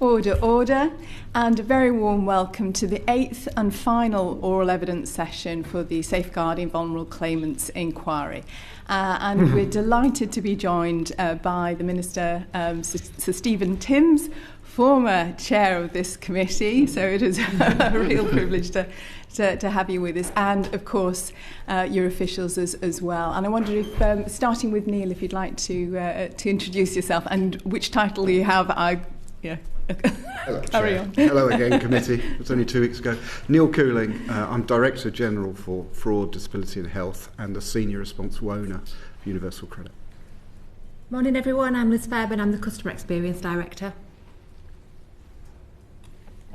Order, order, and a very warm welcome to the 8th and final oral evidence session for the Safeguarding Vulnerable Claimants inquiry. And we're delighted to be joined by the Minister, Sir Stephen Timms, former chair of this committee, so it is a real privilege to have you with us, and of course your officials as well. And I wonder if, starting with Neil, if you'd like to introduce yourself and which title you have. Hello, carry on. Hello again, committee. It was only 2 weeks ago. Neil Couling, I'm Director General for Fraud, Disability and Health and the Senior Responsible Owner of Universal Credit. Morning everyone, I'm Liz Fairburn, I'm the Customer Experience Director.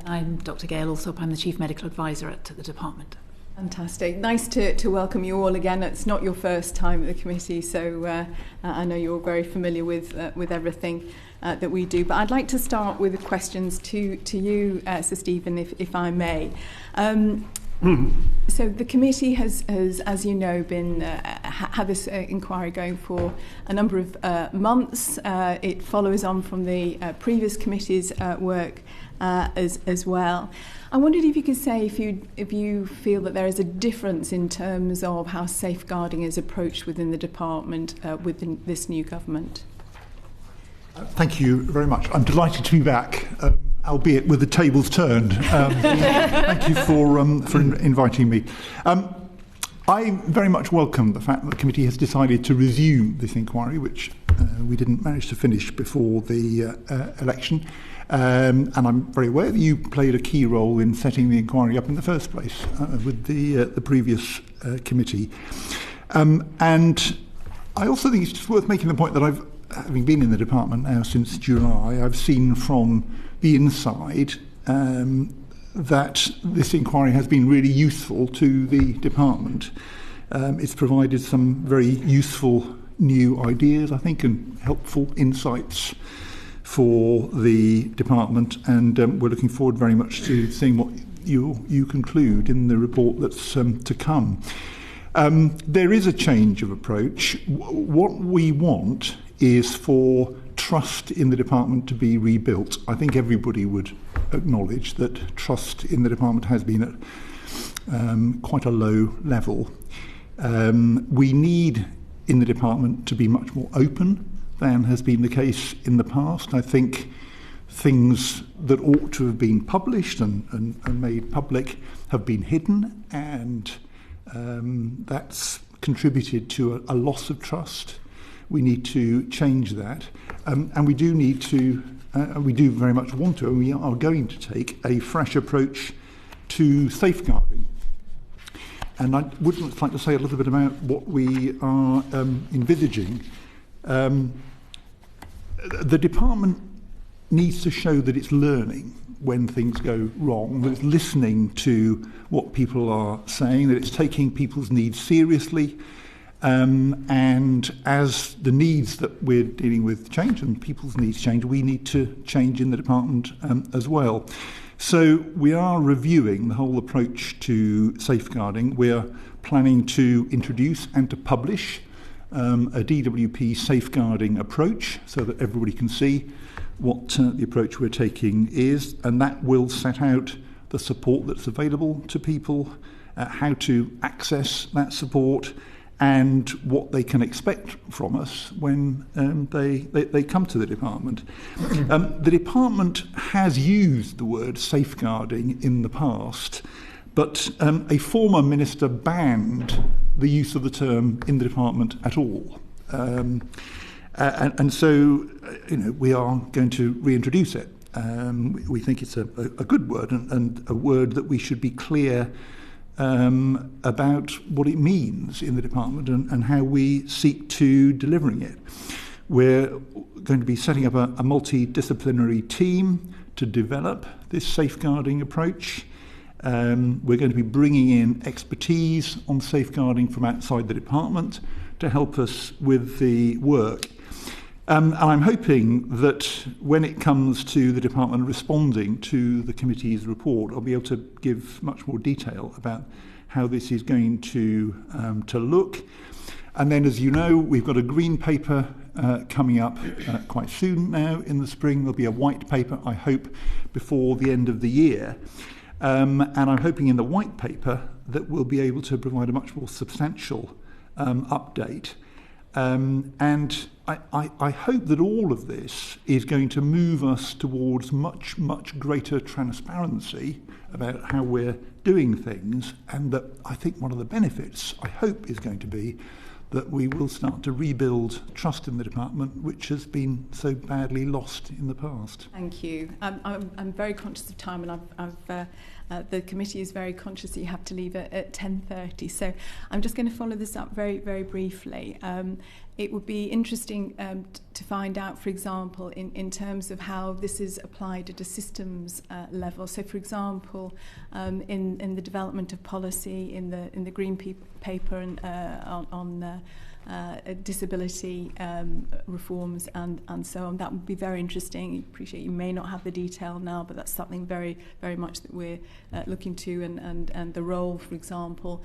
I'm Dr. Gail Allsopp, I'm the Chief Medical Advisor at the department. Fantastic. Nice to welcome you all again. It's not your first time at the committee, so I know you're very familiar with everything that we do. But I'd like to start with the questions to you, Sir Stephen, if I may. So the committee has, as you know, been had this inquiry going for a number of months. It follows on from the previous committee's work as well. I wondered if you could say if you feel that there is a difference in terms of how safeguarding is approached within the department within this new government. Thank you very much. I'm delighted to be back, albeit with the tables turned. Thank you for inviting me. I very much welcome the fact that the committee has decided to resume this inquiry, which we didn't manage to finish before the election. And I'm very aware that you played a key role in setting the inquiry up in the first place with the previous committee. And I also think it's just worth making the point that having been in the department now since July, I've seen from the inside that this inquiry has been really useful to the department. It's provided some very useful new ideas, I think, and helpful insights for the department, and we're looking forward very much to seeing what you conclude in the report that's to come. There is a change of approach. What we want is for trust in the department to be rebuilt. I think everybody would acknowledge that trust in the department has been at quite a low level. We need in the department to be much more open than has been the case in the past. I think things that ought to have been published and made public have been hidden, and that's contributed to a loss of trust. We need to change that, and we do need to, we do very much want to, and we are going to take a fresh approach to safeguarding. And I would like to say a little bit about what we are envisaging. The department needs to show that it's learning when things go wrong, that it's listening to what people are saying, that it's taking people's needs seriously, and as the needs that we're dealing with change and people's needs change, we need to change in the department as well. So we are reviewing the whole approach to safeguarding. We're planning to introduce and to publish a DWP safeguarding approach so that everybody can see what the approach we're taking is, and that will set out the support that's available to people, how to access that support, and what they can expect from us when they come to the department. The department has used the word safeguarding in the past, but a former minister banned the use of the term in the department at all. And so, we are going to reintroduce it. We think it's a good word and a word that we should be clear about what it means in the department and how we seek to delivering it. We're going to be setting up a multidisciplinary team to develop this safeguarding approach. We're going to be bringing in expertise on safeguarding from outside the department to help us with the work. And I'm hoping that when it comes to the department responding to the committee's report, I'll be able to give much more detail about how this is going to look. And then, as you know, we've got a green paper coming up quite soon now in the spring. There'll be a white paper, I hope, before the end of the year. And I'm hoping in the white paper that we'll be able to provide a much more substantial update. And I hope that all of this is going to move us towards much, much greater transparency about how we're doing things, and that I think one of the benefits, I hope, is going to be that we will start to rebuild trust in the department, which has been so badly lost in the past. Thank you. I'm very conscious of time, and the committee is very conscious that you have to leave at 10:30. So I'm just going to follow this up very, very briefly. It would be interesting to find out, for example, in terms of how this is applied at a systems level. So, for example, in the development of policy, in the green paper and, on disability reforms and so on. That would be very interesting. I appreciate you may not have the detail now, but that's something very, very much that we're looking to, and the role, for example,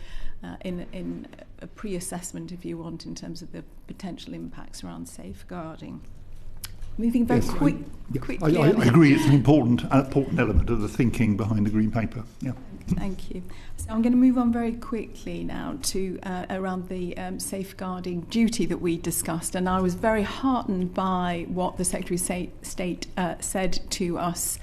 in a pre-assessment, if you want, in terms of the potential impacts around safeguarding. Moving very quickly. I agree, it's an important element of the thinking behind the green paper. Yeah. Thank you. So I'm going to move on very quickly now to around the safeguarding duty that we discussed, and I was very heartened by what the Secretary of State said to us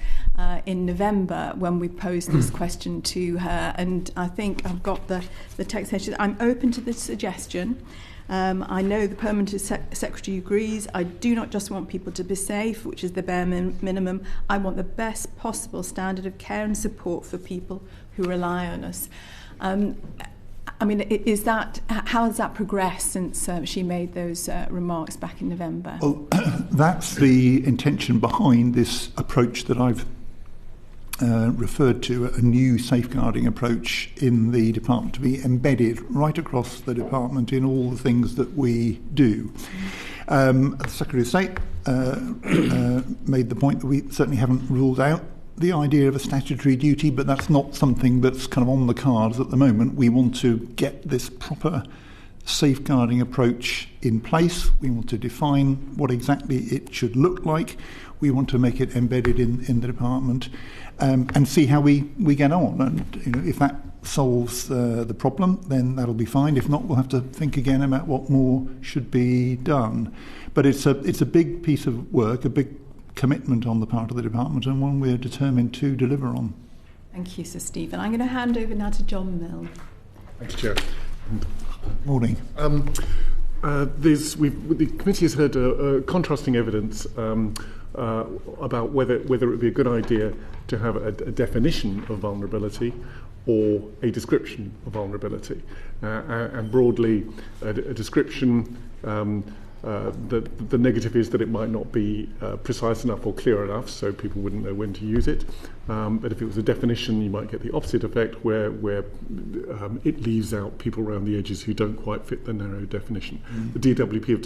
in November when we posed this question to her, and I think I've got the text here. I'm open to the suggestion. I know the Permanent Secretary agrees. I do not just want people to be safe, which is the bare minimum. I want the best possible standard of care and support for people who rely on us. I mean, how has that progressed since she made those remarks back in November? Well, that's the intention behind this approach that I've referred to, a new safeguarding approach in the department to be embedded right across the department in all the things that we do. The Secretary of State made the point that we certainly haven't ruled out the idea of a statutory duty, but that's not something that's kind of on the cards at the moment. We want to get this proper safeguarding approach in place. We want to define what exactly it should look like. We want to make it embedded in the department, and see how we get on. And if that solves the problem, then that'll be fine. If not, we'll have to think again about what more should be done. But it's a big piece of work, a big commitment on the part of the department, and one we're determined to deliver on. Thank you, Sir Stephen. I'm going to hand over now to John Mill. Thanks, Chair. Morning. The committee has heard contrasting evidence about whether it would be a good idea to have a definition of vulnerability or a description of vulnerability. And broadly, a description, the negative is that it might not be precise enough or clear enough, so people wouldn't know when to use it. But if it was a definition, you might get the opposite effect, where it leaves out people around the edges who don't quite fit the narrow definition. The DWP have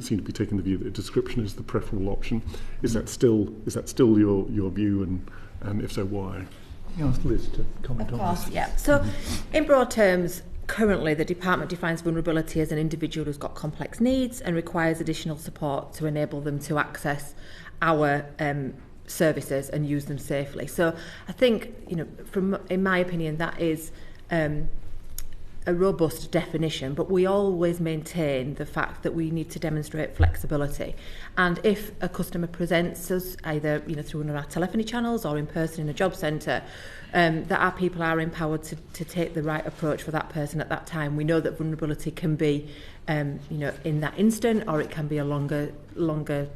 seem to be taking the view that a description is the preferable option. Is that still your view, and if so, why? Ask Liz to comment on course, this. yeah. So, in broad terms, currently the department defines vulnerability as an individual who's got complex needs and requires additional support to enable them to access our services and use them safely. So I think, in my opinion, that is a robust definition, but we always maintain the fact that we need to demonstrate flexibility. And if a customer presents us either through one of our telephony channels or in person in a job centre, that our people are empowered to take the right approach for that person at that time. We know that vulnerability can be in that instant, or it can be a longer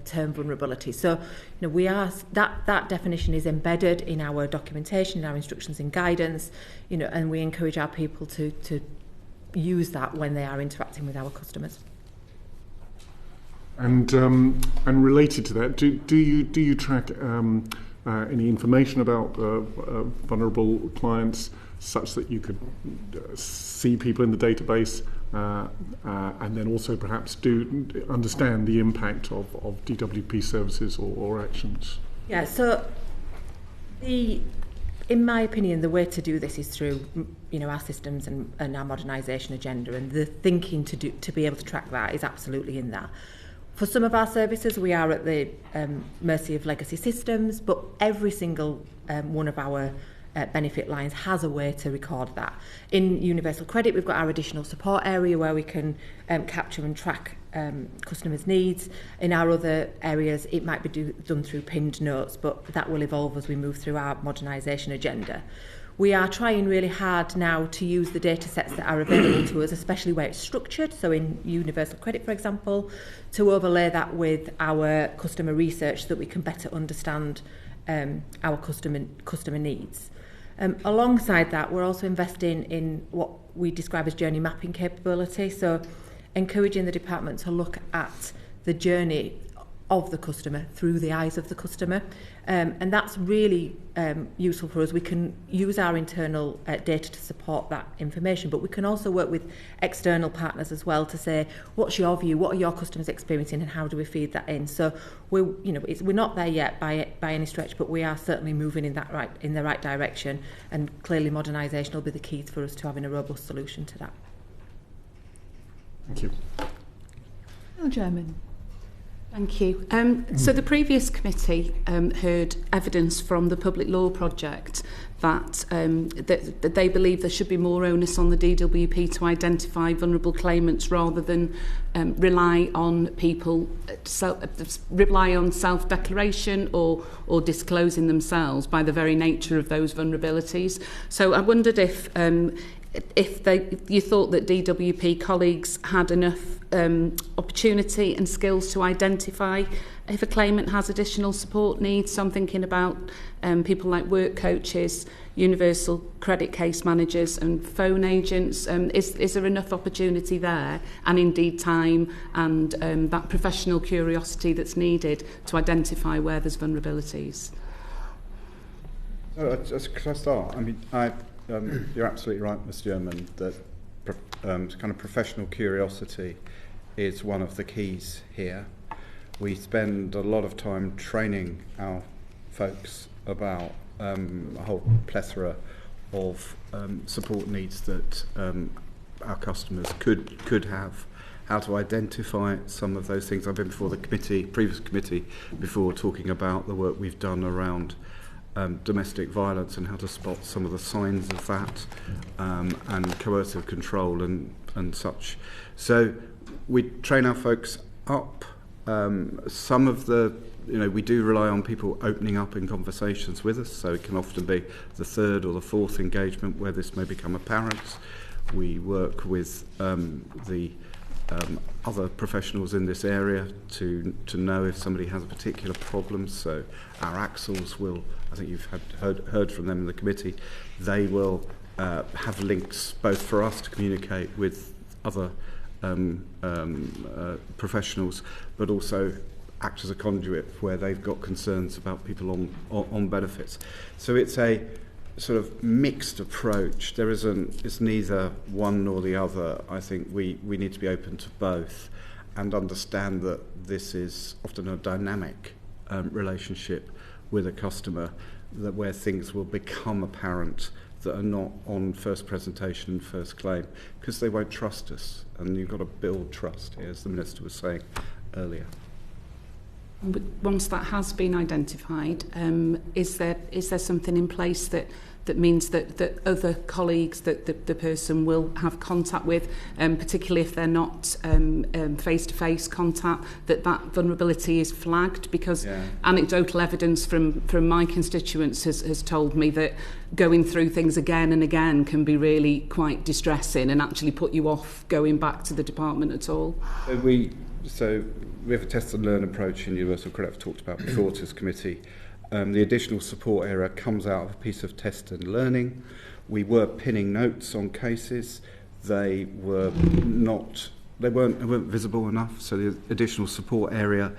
term vulnerability. So we are that definition is embedded in our documentation, in our instructions and guidance, and we encourage our people to use that when they are interacting with our customers. And related to that, do you track any information about vulnerable clients, such that you could see people in the database, and then also perhaps do understand the impact of DWP services or actions? Yeah. So in my opinion, the way to do this is through our systems and our modernisation agenda, and the thinking to be able to track that is absolutely in that. For some of our services, we are at the mercy of legacy systems, but every single one of our benefit lines has a way to record that. In Universal Credit, we've got our additional support area where we can capture and track customers' needs. In our other areas, it might be done through pinned notes, but that will evolve as we move through our modernisation agenda. We are trying really hard now to use the data sets that are available to us, especially where it's structured, so in Universal Credit, for example, to overlay that with our customer research so that we can better understand our customer needs. Alongside that, we're also investing in what we describe as journey mapping capability, so encouraging the department to look at the journey of the customer through the eyes of the customer, and that's really useful for us. We can use our internal data to support that information, but we can also work with external partners as well to say, what's your view, what are your customers experiencing, and how do we feed that in? So we're not there yet by any stretch, but we are certainly moving in the right direction, and clearly modernisation will be the keys for us to having a robust solution to that. Thank you. Bill German. Thank you. So the previous committee heard evidence from the Public Law Project that they believe there should be more onus on the DWP to identify vulnerable claimants rather than rely on self-declaration or disclosing themselves by the very nature of those vulnerabilities. So I wondered if you thought that DWP colleagues had enough opportunity and skills to identify if a claimant has additional support needs. So I'm thinking about people like work coaches, universal credit case managers and phone agents. Is there enough opportunity there, and indeed time and that professional curiosity that's needed to identify where there's vulnerabilities? Could I start? I mean, you're absolutely right, Ms. German, that kind of professional curiosity is one of the keys here. We spend a lot of time training our folks about a whole plethora of support needs that our customers could have, how to identify some of those things. I've been before the previous committee, before talking about the work we've done around domestic violence and how to spot some of the signs of that, and coercive control and such. So we train our folks up. Some of we do rely on people opening up in conversations with us, so it can often be the third or the fourth engagement where this may become apparent. We work with the other professionals in this area to know if somebody has a particular problem. So our Axles will, I think you've heard from them in the committee, they will have links both for us to communicate with other professionals, but also act as a conduit where they've got concerns about people on benefits. So it's a sort of mixed approach. It's neither one nor the other. I think we need to be open to both and understand that this is often a dynamic relationship with a customer, that where things will become apparent that are not on first presentation and first claim, because they won't trust us, and you've got to build trust here, as the Minister was saying earlier. But once that has been identified, is there something in place that means that other colleagues that the person will have contact with, particularly if they're not face-to-face contact, that vulnerability is flagged? Because anecdotal evidence from my constituents has told me that going through things again and again can be really quite distressing and actually put you off going back to the department at all. So we have a test and learn approach in Universal Credit I've talked about before to this committee. The additional support area comes out of a piece of test and learning. We were pinning notes on cases. They weren't visible enough. So the additional support area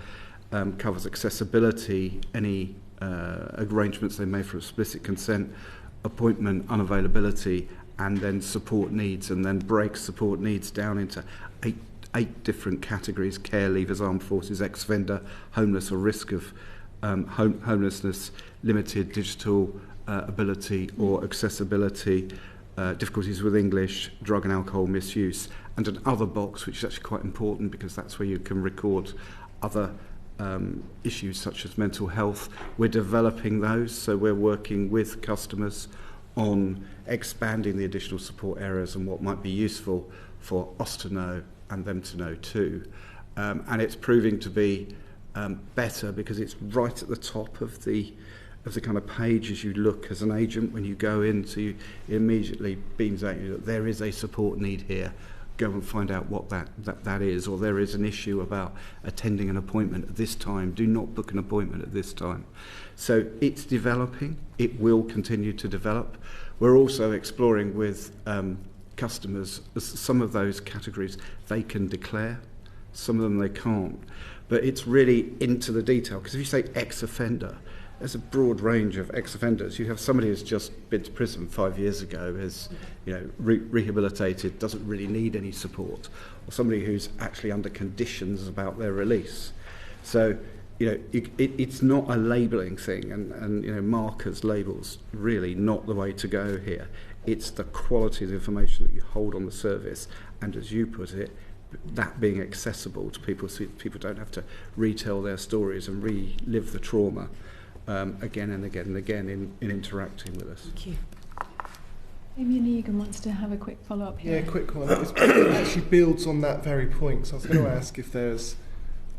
covers accessibility, any arrangements they made for explicit consent, appointment unavailability, and then support needs, and then breaks support needs down into eight different categories: care leavers, armed forces, ex-offender, homeless or risk of homelessness, limited digital ability or accessibility, difficulties with English, drug and alcohol misuse, and an other box, which is actually quite important because that's where you can record other issues such as mental health. We're developing those, so we're working with customers on expanding the additional support areas and what might be useful for us to know and them to know too. And it's proving to be better because it's right at the top of the kind of page as you look as an agent. When you go in, so it immediately beams out you that there is a support need here. Go and find out what that is, or there is an issue about attending an appointment at this time. Do not book an appointment at this time. So it's developing. It will continue to develop. We're also exploring with customers some of those categories they can declare, some of them they can't. But it's really into the detail, because if you say ex-offender, there's a broad range of ex-offenders. You have somebody who's just been to prison 5 years ago, is rehabilitated, doesn't really need any support, or somebody who's actually under conditions about their release. So it's not a labelling thing, and markers, labels, really not the way to go here. It's the quality of the information that you hold on the service, and as you put it, that being accessible to people, so people don't have to retell their stories and relive the trauma again and again and again in interacting with us. Thank you. Damien Egan wants to have a quick follow-up here. Yeah, quick one. It actually builds on that very point. So I was going to ask if there's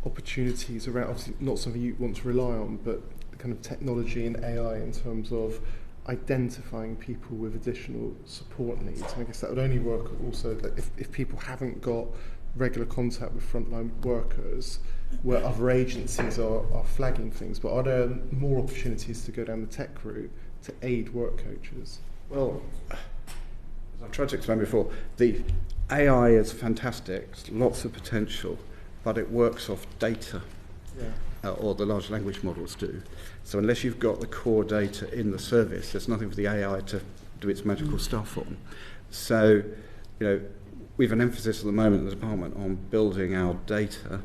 opportunities around, obviously not something you want to rely on, but kind of technology and AI in terms of identifying people with additional support needs. And I guess that would only work also that if people haven't got regular contact with frontline workers, where other agencies are flagging things. But are there more opportunities to go down the tech route to aid work coaches? Well, as I've tried to explain before, the AI is fantastic, lots of potential, but it works off data, or the large language models do. So unless you've got the core data in the service, there's nothing for the AI to do its magical stuff on. So, we have an emphasis at the moment in the department on building our data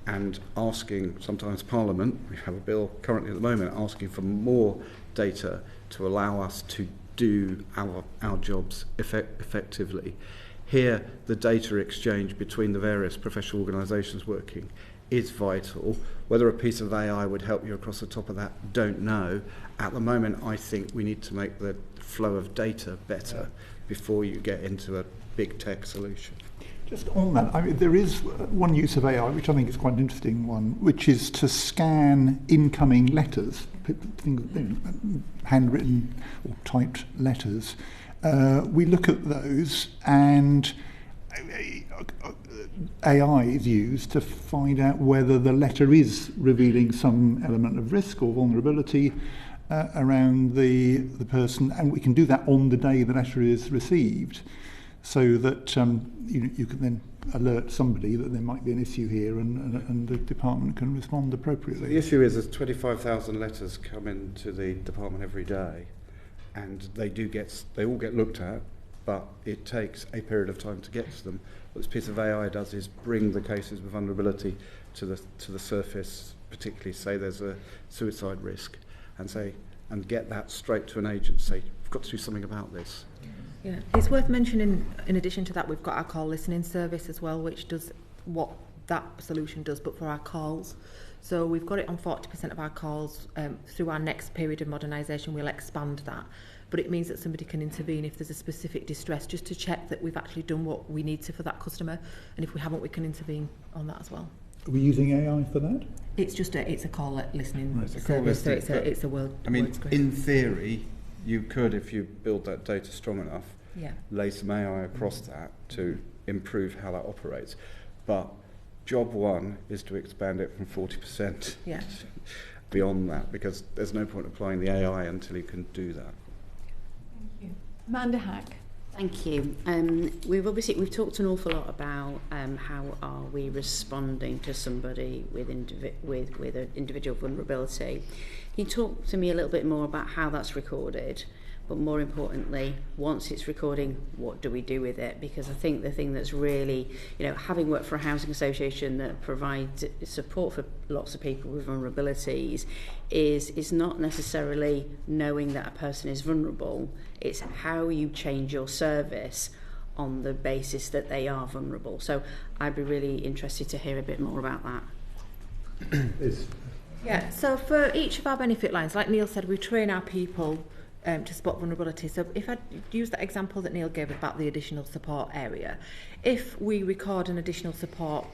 and asking, sometimes Parliament, we have a bill currently at the moment asking for more data to allow us to do our jobs effectively. Here, the data exchange between the various professional organisations working is vital. Whether a piece of AI would help you across the top of that, don't know. At the moment, I think we need to make the flow of data better before you get into a big tech solution. Just on that, there is one use of AI, which I think is quite an interesting one, which is to scan incoming letters, handwritten or typed letters. We look at those, and AI is used to find out whether the letter is revealing some element of risk or vulnerability around the person, and we can do that on the day the letter is received, so that you can then alert somebody that there might be an issue here, and the department can respond appropriately. So the issue is there's 25,000 letters come into the department every day, and they all get looked at, but it takes a period of time to get to them. What this piece of AI does is bring the cases with vulnerability to the surface, particularly say there's a suicide risk, and get that straight to an agent, say, we've got to do something about this. Yeah, it's worth mentioning, in addition to that, we've got our call listening service as well, which does what that solution does, but for our calls. So we've got it on 40% of our calls. Through our next period of modernisation, we'll expand that. But it means that somebody can intervene if there's a specific distress, just to check that we've actually done what we need to for that customer. And if we haven't, we can intervene on that as well. Are we using AI for that? It's just it's a call listening service, call listening, so it's a word. In theory, you could, if you build that data strong enough, lay some AI across that to improve how that operates. But job one is to expand it from 40% beyond that, because there's no point applying the AI until you can do that. Thank you. Amanda Hack. Thank you. We've talked an awful lot about how are we responding to somebody with an individual vulnerability. Can you talk to me a little bit more about how that's recorded, but more importantly, once it's recording, what do we do with it? Because I think the thing that's really, having worked for a housing association that provides support for lots of people with vulnerabilities, is not necessarily knowing that a person is vulnerable. It's how you change your service on the basis that they are vulnerable. So I'd be really interested to hear a bit more about that. Yeah, so for each of our benefit lines, like Neil said, we train our people to spot vulnerability. So if I use that example that Neil gave about the additional support area, if we record an additional support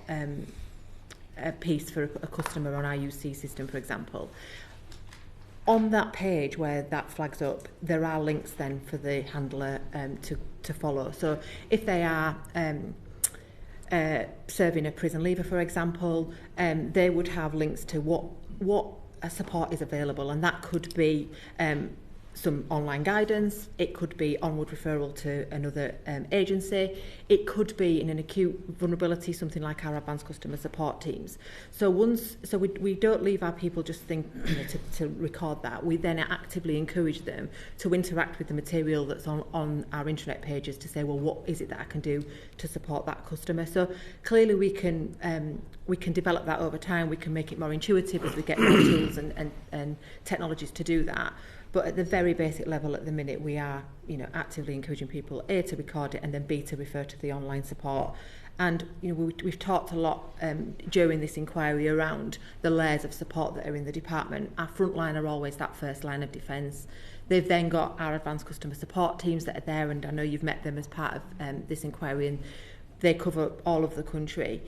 piece for a customer on our UC system, for example, on that page where that flags up, there are links then for the handler to follow. So if they are serving a prison leaver, for example, they would have links to what support is available, and that could be some online guidance, it could be onward referral to another agency, it could be in an acute vulnerability, something like our advanced customer support teams. So we don't leave our people just think to record that. We then actively encourage them to interact with the material that's on our intranet pages to say, well, what is it that I can do to support that customer? So clearly we can develop that over time. We can make it more intuitive as we get more tools and technologies to do that. But at the very basic level at the minute, we are actively encouraging people, A, to record it, and then B, to refer to the online support. And we've talked a lot during this inquiry around the layers of support that are in the department. Our frontline are always that first line of defence. They've then got our advanced customer support teams that are there, and I know you've met them as part of this inquiry, and they cover all of the country.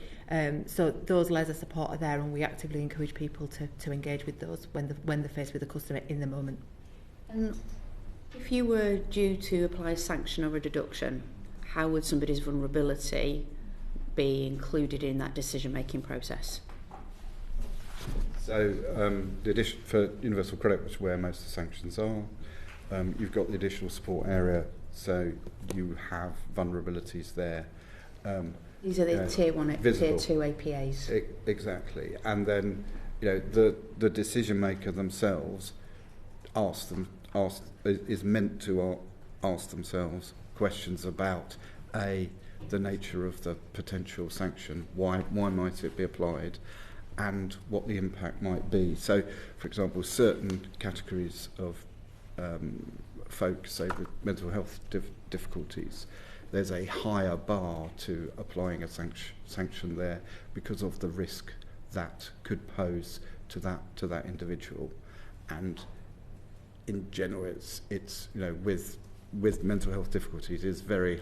So those layers of support are there, and we actively encourage people to engage with those when they're faced with a customer in the moment. And if you were due to apply a sanction or a deduction, how would somebody's vulnerability be included in that decision-making process? So the addition for universal credit, which is where most of the sanctions are, you've got the additional support area, so you have vulnerabilities there. These are the tier 1, visible. tier 2 APAs. Exactly, and then the decision maker themselves is meant to ask themselves questions about the nature of the potential sanction, why might it be applied, and what the impact might be. So, for example, certain categories of folk, say with mental health difficulties, there's a higher bar to applying a sanction there because of the risk that could pose to that individual. And in general, it's with mental health difficulties, it's very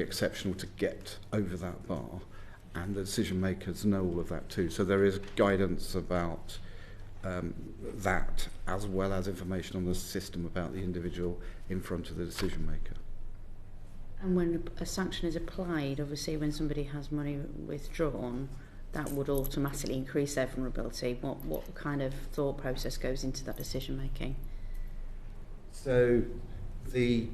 exceptional to get over that bar, and the decision makers know all of that too. So there is guidance about that, as well as information on the system about the individual in front of the decision maker. And when a sanction is applied, obviously when somebody has money withdrawn, that would automatically increase their vulnerability. What kind of thought process goes into that decision making? So the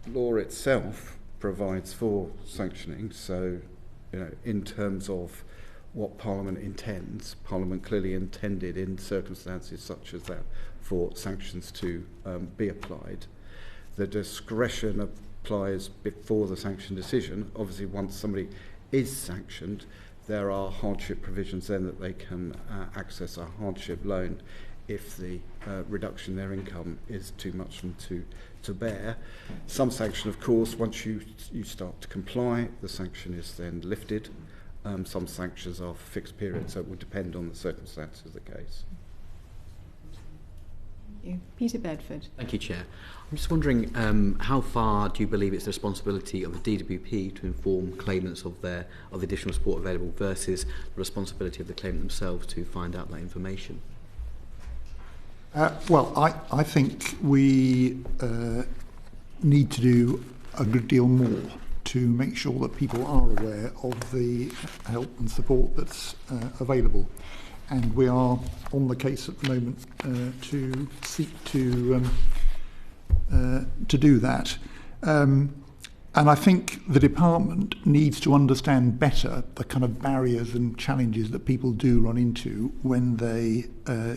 law itself provides for sanctioning. So in terms of what Parliament intends, Parliament clearly intended in circumstances such as that for sanctions to be applied. The discretion applies before the sanction decision. Obviously, once somebody is sanctioned, there are hardship provisions then that they can access a hardship loan if the reduction in their income is too much for them to bear. Some sanction, of course, once you start to comply, the sanction is then lifted. Some sanctions are for fixed periods, so it would depend on the circumstances of the case. Peter Bedford. Thank you, Chair. I'm just wondering, how far do you believe it's the responsibility of the DWP to inform claimants of the additional support available versus the responsibility of the claimant themselves to find out that information? Well, I think we need to do a good deal more to make sure that people are aware of the help and support that's available. And we are on the case at the moment to seek to do that. And I think the department needs to understand better the kind of barriers and challenges that people do run into when they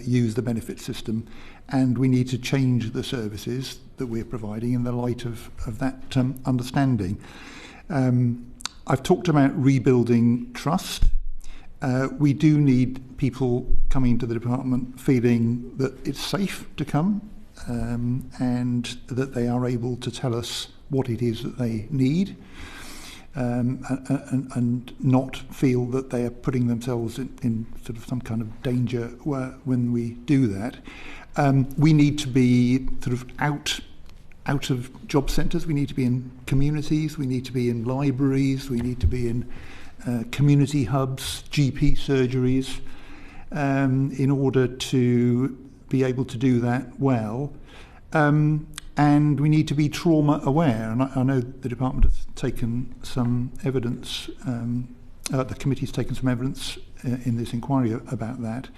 use the benefit system, and we need to change the services that we're providing in the light of that understanding. I've talked about rebuilding trust. We do need people coming to the department feeling that it's safe to come and that they are able to tell us what it is that they need. and not feel that they are putting themselves in sort of some kind of danger when we do that. We need to be sort of out of job centres. We need to be in communities. We need to be in libraries. We need to be in community hubs, GP surgeries, in order to be able to do that well. And we need to be trauma aware. And I know the department has taken some evidence, the committee's taken some evidence in this inquiry about that.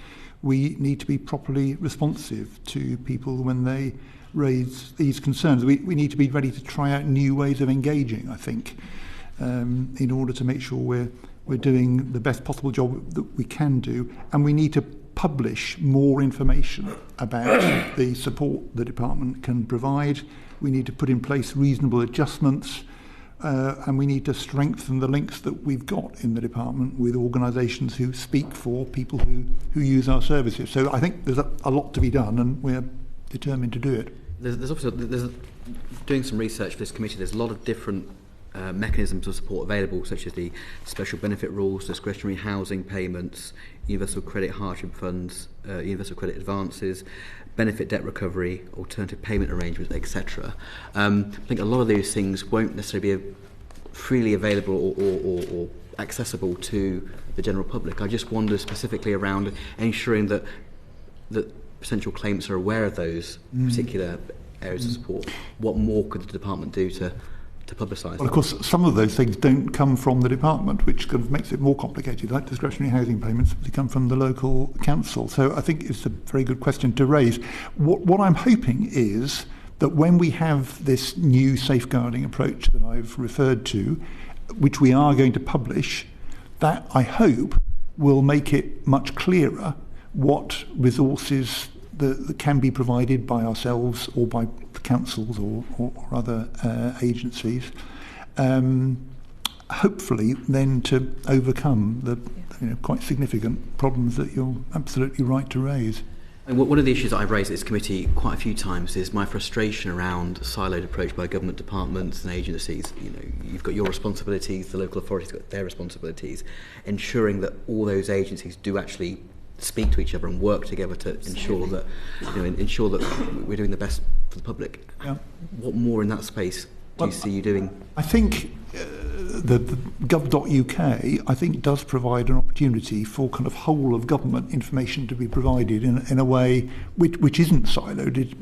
We need to be properly responsive to people when they raise these concerns. We need to be ready to try out new ways of engaging, I think, in order to make sure we're doing the best possible job that we can do. And we need to publish more information about the support the department can provide. We need to put in place reasonable adjustments, and we need to strengthen the links that we've got in the department with organisations who speak for people who use our services. So I think there's a lot to be done, and we're determined to do it. There's also doing some research for this committee. There's a lot of different mechanisms of support available, such as the special benefit rules, discretionary housing payments, universal credit hardship funds, universal credit advances, benefit debt recovery, alternative payment arrangements, etc. I think a lot of those things won't necessarily be freely available or accessible to the general public. I just wonder specifically around ensuring that potential claimants are aware of those particular areas of support. What more could the department do to publicise? Well, of course, some of those things don't come from the department, which kind of makes it more complicated. Like discretionary housing payments, they come from the local council. So I think it's a very good question to raise. What I'm hoping is that when we have this new safeguarding approach that I've referred to, which we are going to publish, that I hope will make it much clearer what resources that can be provided by ourselves or by the councils or other agencies, hopefully then to overcome the quite significant problems that you're absolutely right to raise. And one of the issues that I've raised at this committee quite a few times is my frustration around a siloed approach by government departments and agencies. You've got your responsibilities, the local authorities got their responsibilities, ensuring that all those agencies do actually speak to each other and work together to ensure that we're doing the best for the public. Yeah. What more in that space do you see you doing? I think the gov.uk I think does provide an opportunity for kind of whole of government information to be provided in a way which isn't siloed,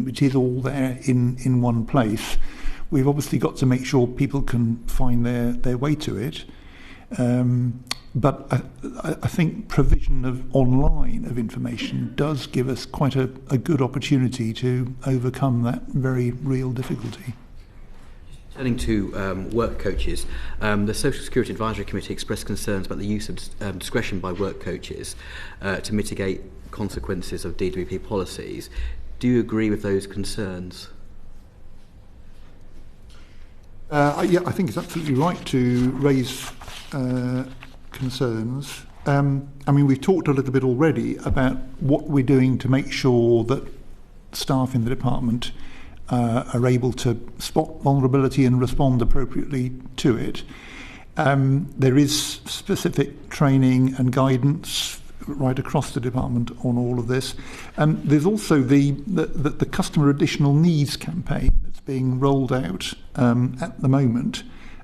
which is all there in one place. We've obviously got to make sure people can find their way to it. But I think provision of online of information does give us quite a good opportunity to overcome that very real difficulty. Turning to work coaches, the Social Security Advisory Committee expressed concerns about the use of discretion by work coaches to mitigate consequences of DWP policies. Do you agree with those concerns? Yeah, I think it's absolutely right to raise concerns. I mean, we've talked a little bit already about what we're doing to make sure that staff in the department are able to spot vulnerability and respond appropriately to it. There is specific training and guidance right across the department on all of this. There's also the customer additional needs campaign that's being rolled out at the moment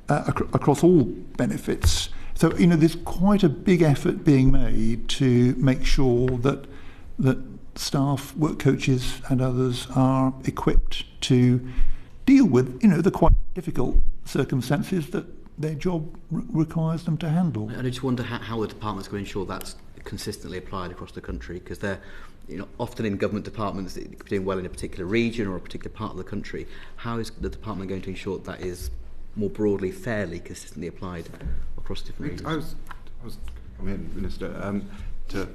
across all benefits. So, there's quite a big effort being made to make sure that staff, work coaches and others are equipped to deal with, the quite difficult circumstances that their job requires them to handle. I just wonder how the department's going to ensure that's consistently applied across the country, because they're often in government departments doing well in a particular region or a particular part of the country. How is the department going to ensure that is more broadly, fairly, consistently applied across different regions? I was Minister, to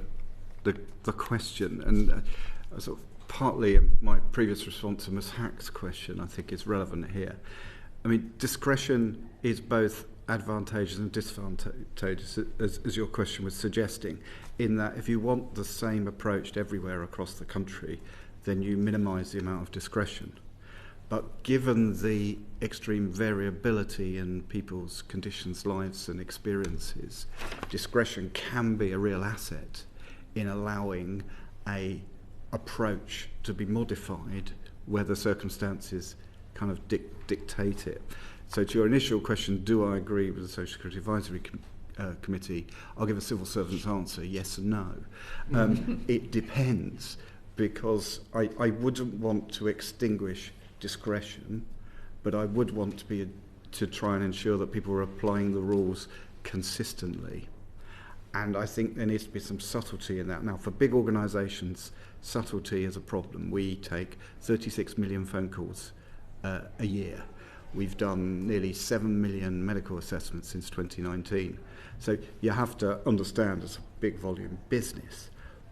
the question, and sort of partly my previous response to Ms Hack's question I think is relevant here. I mean, discretion is both advantageous and disadvantageous, as your question was suggesting, in that if you want the same approach everywhere across the country, then you minimise the amount of discretion. But given the extreme variability in people's conditions, lives and experiences, discretion can be a real asset in allowing a approach to be modified where the circumstances kind of dictate it. So to your initial question, do I agree with the Social Security Advisory Committee? I'll give a civil servant's answer, yes and no. It depends, because I wouldn't want to extinguish discretion, but I would want to try and ensure that people are applying the rules consistently. And I think there needs to be some subtlety in that. Now, for big organisations, subtlety is a problem. We take 36 million phone calls a year. We've done nearly 7 million medical assessments since 2019. So you have to understand it's a big volume business.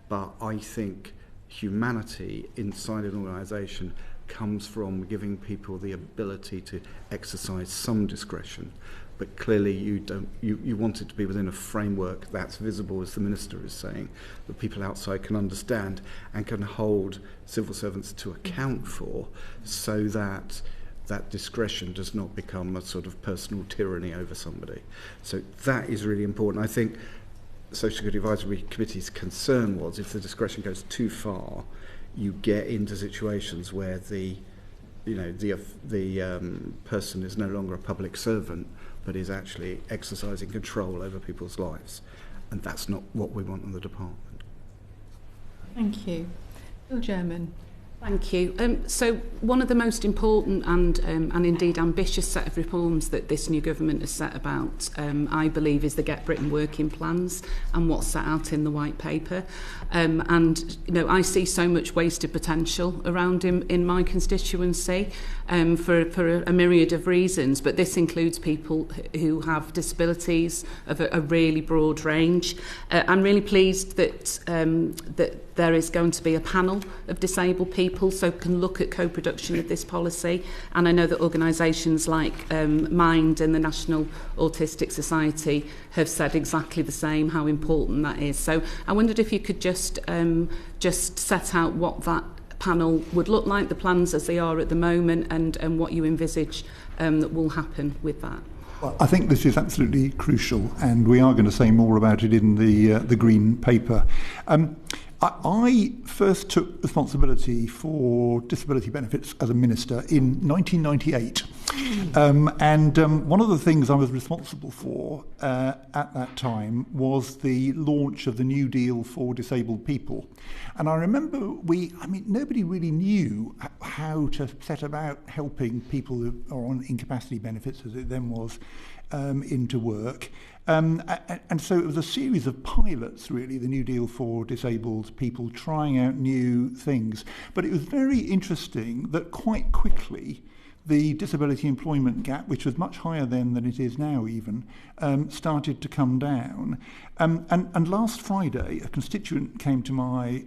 But I think humanity inside an organisation comes from giving people the ability to exercise some discretion. But clearly you want it to be within a framework that's visible, as the Minister is saying, that people outside can understand and can hold civil servants to account for, so that that discretion does not become a sort of personal tyranny over somebody. So that is really important. I think the Social Security Advisory Committee's concern was if the discretion goes too far, you get into situations where the person is no longer a public servant, but is actually exercising control over people's lives. And that's not what we want in the department. Thank you. Bill German. Thank you. So one of the most important and indeed ambitious set of reforms that this new government has set about, I believe, is the Get Britain Working Plans and what's set out in the White Paper. And, you know, I see so much wasted potential around in my constituency for a myriad of reasons, but this includes people who have disabilities of a really broad range. I'm really pleased that there is going to be a panel of disabled people so can look at co-production of this policy, and I know that organisations like Mind and the National Autistic Society have said exactly the same, how important that is. So I wondered if you could just set out what that panel would look like, the plans as they are at the moment, and what you envisage that will happen with that. Well, I think this is absolutely crucial, and we are going to say more about it in the Green Paper. I first took responsibility for disability benefits as a minister in 1998. And one of the things I was responsible for at that time was the launch of the New Deal for disabled people. And I remember nobody really knew how to set about helping people who are on incapacity benefits, as it then was, into work. And so it was a series of pilots, really, the New Deal for disabled people, trying out new things. But it was very interesting that quite quickly the disability employment gap, which was much higher then than it is now even, started to come down. And last Friday, a constituent came to my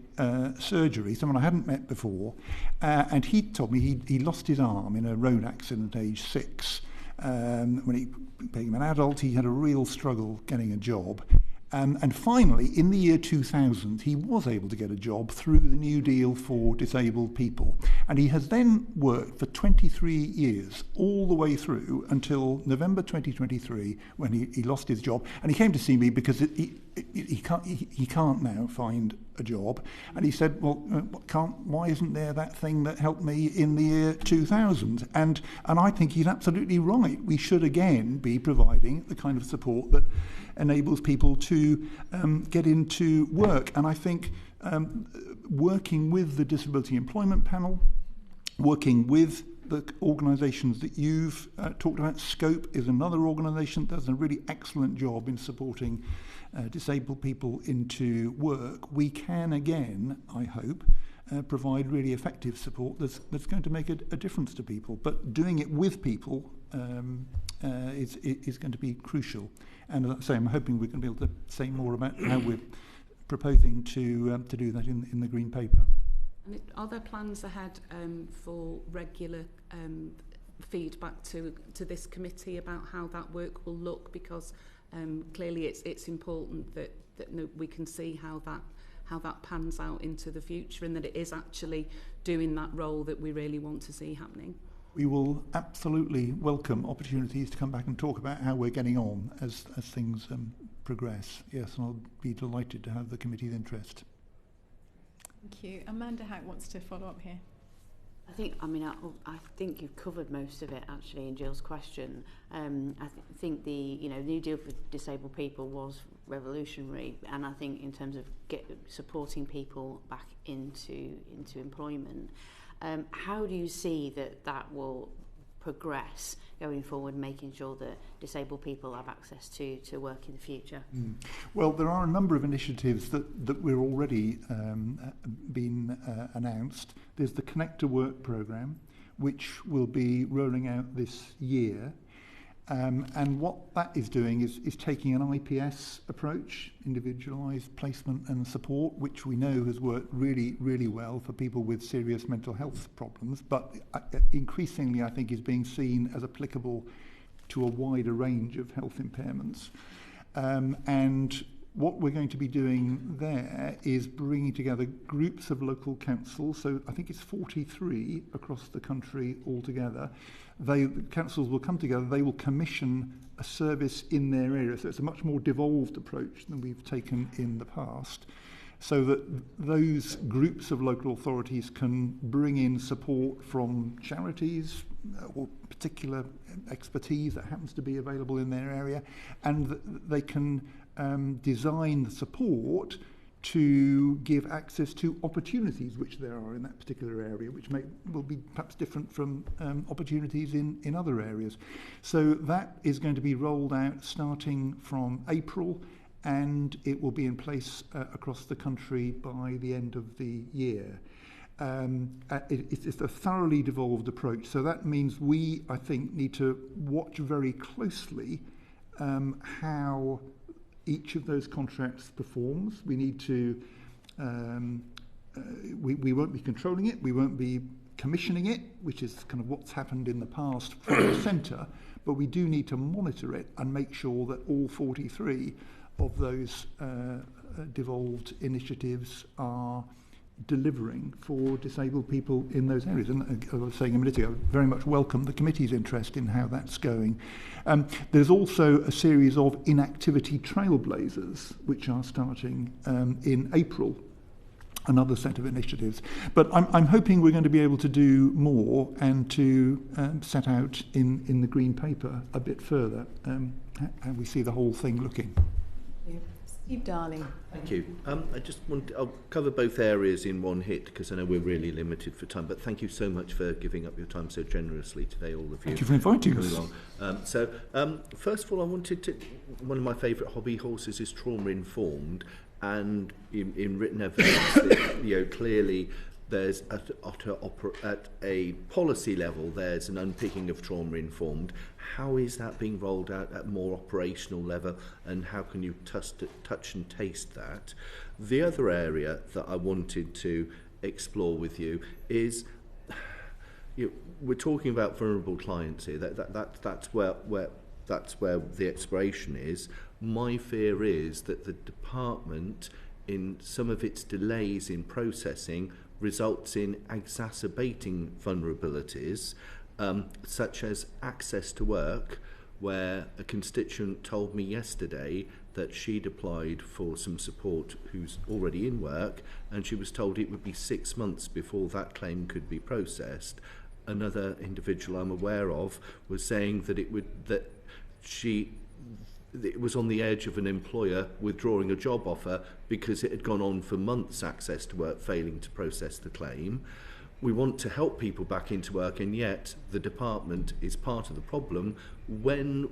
surgery, someone I hadn't met before, and he told me he lost his arm in a road accident at age 6. When he became an adult, he had a real struggle getting a job. And finally, in the year 2000, he was able to get a job through the New Deal for disabled people. And he has then worked for 23 years, all the way through until November 2023, when he lost his job. And he came to see me because he can't now find a job. And he said, well, why isn't there that thing that helped me in the year 2000? And I think he's absolutely right. We should again be providing the kind of support that enables people to get into work. And I think working with the Disability Employment Panel, working with the organisations that you've talked about, Scope is another organisation that does a really excellent job in supporting disabled people into work. We can again, I hope, provide really effective support that's going to make a difference to people. But doing it with people is going to be crucial. And as I say, I'm hoping we're going to be able to say more about how we're proposing to do that in the Green Paper. And are there plans ahead for regular feedback to this committee about how that work will look? Because clearly it's important that we can see how that pans out into the future, and that it is actually doing that role that we really want to see happening. We will absolutely welcome opportunities to come back and talk about how we're getting on as things progress. Yes, and I'll be delighted to have the committee's interest. Thank you. Amanda Hack wants to follow up here. I think you've covered most of it actually in Jill's question. I think the New Deal for disabled people was revolutionary, and I think in terms of supporting people back into employment, how do you see that will progress going forward, making sure that disabled people have access to work in the future? Well, there are a number of initiatives that we're already been announced. There's the Connect to Work programme, which will be rolling out this year. And what that is doing is taking an IPS approach, individualised placement and support, which we know has worked really, really well for people with serious mental health problems, but increasingly I think is being seen as applicable to a wider range of health impairments. And what we're going to be doing there is bringing together groups of local councils, so I think it's 43 across the country altogether. The councils will come together, they will commission a service in their area, so it's a much more devolved approach than we've taken in the past, so that those groups of local authorities can bring in support from charities or particular expertise that happens to be available in their area, and they can design the support to give access to opportunities which there are in that particular area, which will be perhaps different from opportunities in other areas. So that is going to be rolled out starting from April, and it will be in place across the country by the end of the year. It's a thoroughly devolved approach, so that means we, I think, need to watch very closely how each of those contracts performs. We need to, we won't be controlling it, we won't be commissioning it, which is kind of what's happened in the past from the centre, but we do need to monitor it and make sure that all 43 of those devolved initiatives are delivering for disabled people in those areas. And as I was saying a minute ago, I very much welcome the committee's interest in how that's going. There's also a series of inactivity trailblazers which are starting in April, another set of initiatives. But I'm hoping we're going to be able to do more and to set out in the green paper a bit further how we see the whole thing looking. Steve Darling. Thank you. I'll cover both areas in one hit because I know we're really limited for time, but thank you so much for giving up your time so generously today, all of you. Thank you for inviting us. First of all, one of my favourite hobby horses is trauma-informed, and in written evidence, clearly there's at a policy level, there's an unpicking of trauma-informed. How is that being rolled out at more operational level, and how can you touch and taste that? The other area that I wanted to explore with you is, we're talking about vulnerable clients here. That's where the exploration is. My fear is that the department, in some of its delays in processing, results in exacerbating vulnerabilities, such as access to work, where a constituent told me yesterday that she'd applied for some support who's already in work, and she was told it would be 6 months before that claim could be processed. Another individual I'm aware of was saying that it was on the edge of an employer withdrawing a job offer because it had gone on for months, access to work, failing to process the claim. We want to help people back into work, and yet the department is part of the problem. When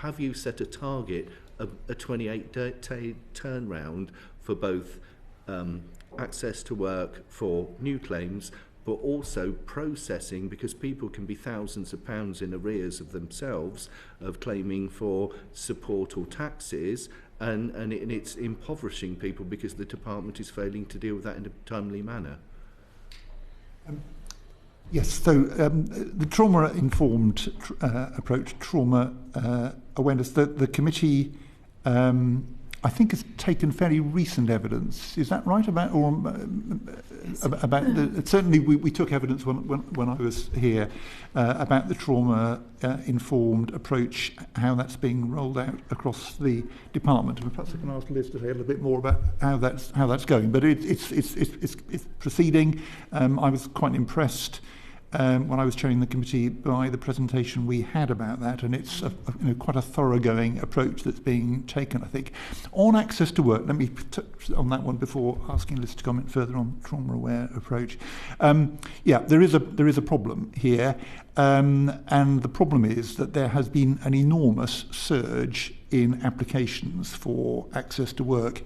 have you set a target of a 28-day turnaround for both access to work for new claims, but also processing, because people can be thousands of pounds in arrears of themselves of claiming for support or taxes, and it's impoverishing people because the department is failing to deal with that in a timely manner. Yes, so the trauma-informed approach, trauma awareness, the committee I think has taken fairly recent evidence. Is that right? about certainly we took evidence when I was here about the trauma informed approach, how that's being rolled out across the department. And perhaps I can ask Liz to say a little bit more about how that's going. But it's proceeding. I was quite impressed when I was chairing the committee by the presentation we had about that, and it's quite a thoroughgoing approach that's being taken, I think. On access to work, let me touch on that one before asking Liz to comment further on trauma-aware approach. There is a problem here, and the problem is that there has been an enormous surge in applications for access to work.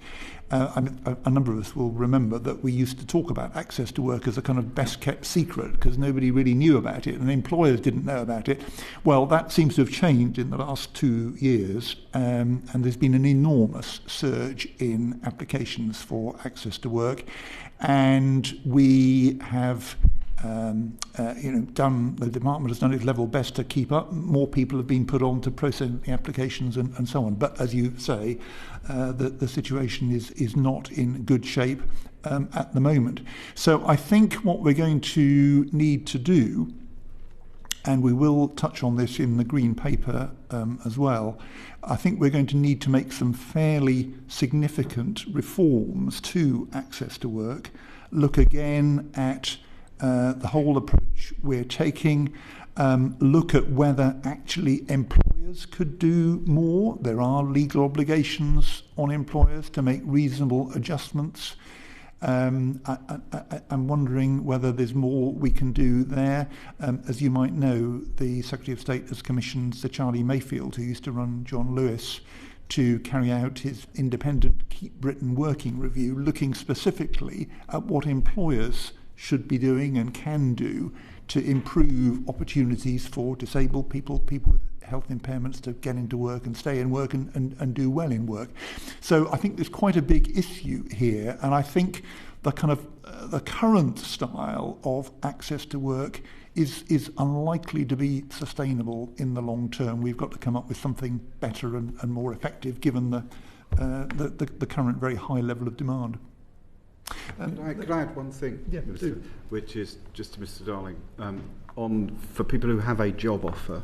A number of us will remember that we used to talk about access to work as a kind of best kept secret because nobody really knew about it and employers didn't know about it. Well, that seems to have changed in the last 2 years, and there's been an enormous surge in applications for access to work, and we have the department has done its level best to keep up. More people have been put on to process the applications and so on. But as you say, the situation is not in good shape at the moment. So I think what we're going to need to do, and we will touch on this in the Green Paper as well, I think we're going to need to make some fairly significant reforms to access to work, look again at the whole approach we're taking, look at whether actually employers could do more. There are legal obligations on employers to make reasonable adjustments. I'm wondering whether there's more we can do there. As you might know, the Secretary of State has commissioned Sir Charlie Mayfield, who used to run John Lewis, to carry out his independent Keep Britain Working review, looking specifically at what employers should be doing and can do to improve opportunities for disabled people with health impairments to get into work and stay in work and do well in work. So I think there's quite a big issue here, and I think the kind of the current style of access to work is unlikely to be sustainable in the long term. We've got to come up with something better and more effective given the current very high level of demand. Could I add one thing, yeah, which is just to Mr. Darling. For people who have a job offer,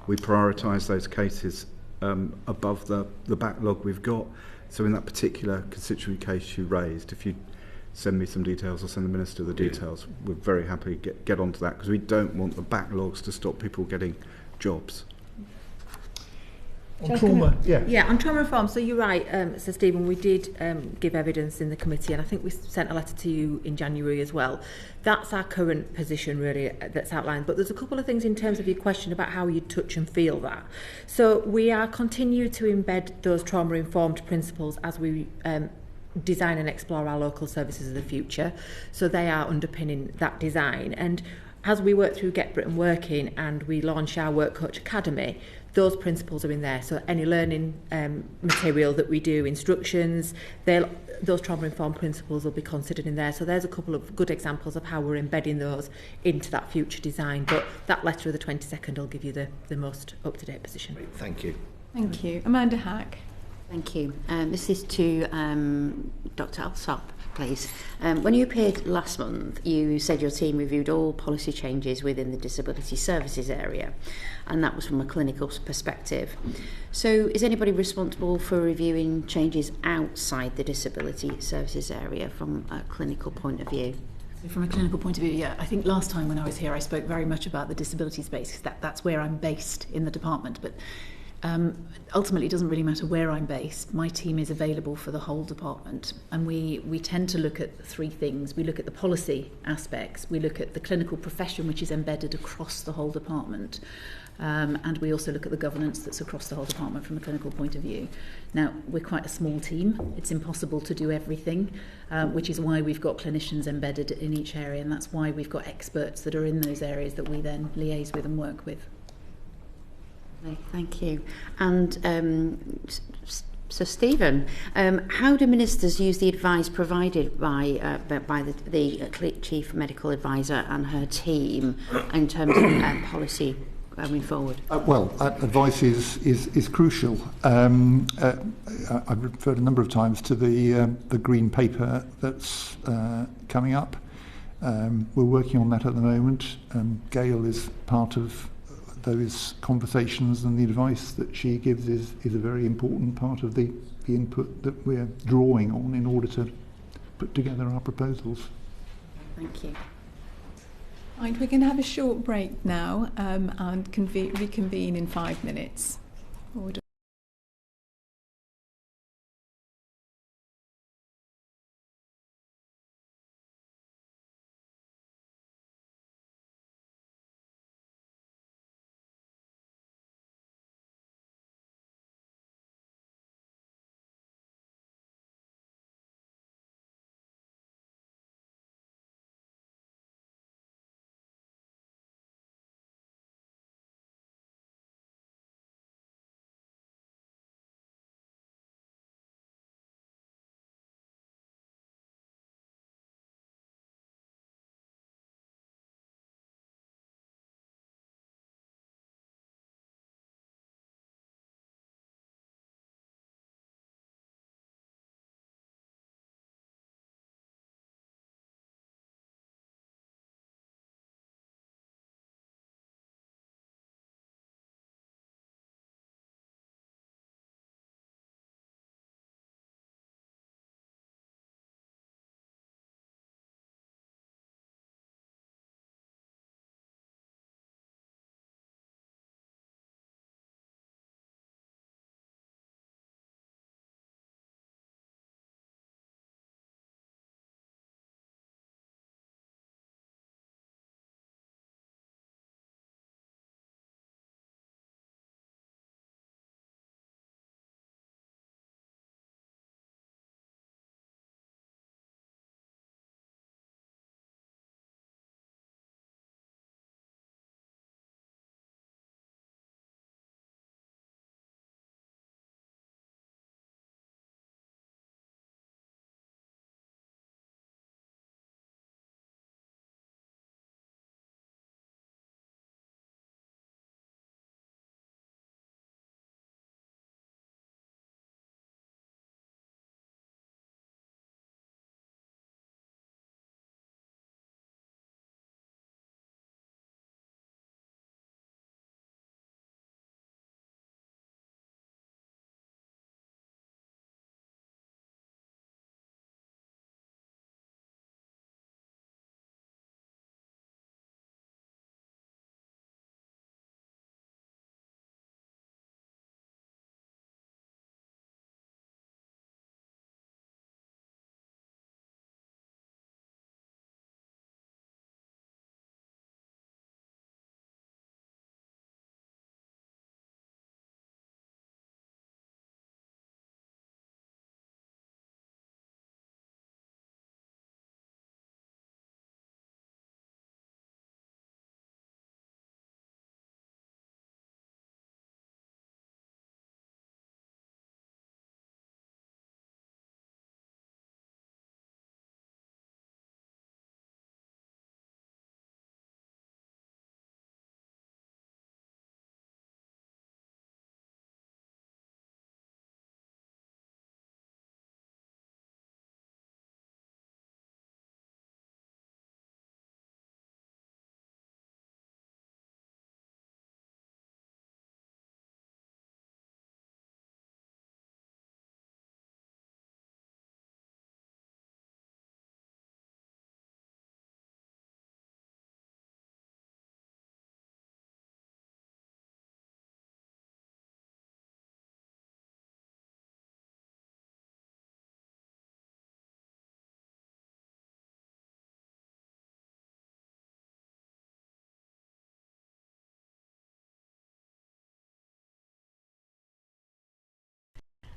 we prioritise those cases above the backlog we've got. So in that particular constituent case you raised, if you send me some details, I'll send the Minister the details. We're very happy to get onto that because we don't want the backlogs to stop people getting jobs. On trauma, on trauma reform. So you're right, Sir Stephen, we did give evidence in the committee, and I think we sent a letter to you in January as well. That's our current position, really, that's outlined. But there's a couple of things in terms of your question about how you touch and feel that. So we are continue to embed those trauma-informed principles as we design and explore our local services of the future. So they are underpinning that design. And as we work through Get Britain Working and we launch our Work Coach Academy, those principles are in there. So any learning material that we do, instructions, those trauma-informed principles will be considered in there. So there's a couple of good examples of how we're embedding those into that future design. But that letter of the 22nd will give you the most up-to-date position. Great, thank you. Thank you. Amanda Hack. Thank you. This is to Dr. Allsopp, please. When you appeared last month, you said your team reviewed all policy changes within the disability services area, and that was from a clinical perspective. So is anybody responsible for reviewing changes outside the disability services area from a clinical point of view? From a clinical point of view, yeah, I think last time when I was here I spoke very much about the disability space because that's where I'm based in the department, but ultimately it doesn't really matter where I'm based. My team is available for the whole department, and we tend to look at three things. We look at the policy aspects, we look at the clinical profession which is embedded across the whole department, and we also look at the governance that's across the whole department from a clinical point of view. Now, we're quite a small team. It's impossible to do everything, which is why we've got clinicians embedded in each area, and that's why we've got experts that are in those areas that we then liaise with and work with. Thank you. And so, Stephen, how do ministers use the advice provided by the Chief Medical Advisor and her team in terms of policy going forward? Advice is crucial. I've referred a number of times to the Green Paper that's coming up. We're working on that at the moment. Gail is part of those conversations, and the advice that she gives is a very important part of the input that we're drawing on in order to put together our proposals. Thank you. Right, we're going to have a short break now and reconvene in 5 minutes. Order.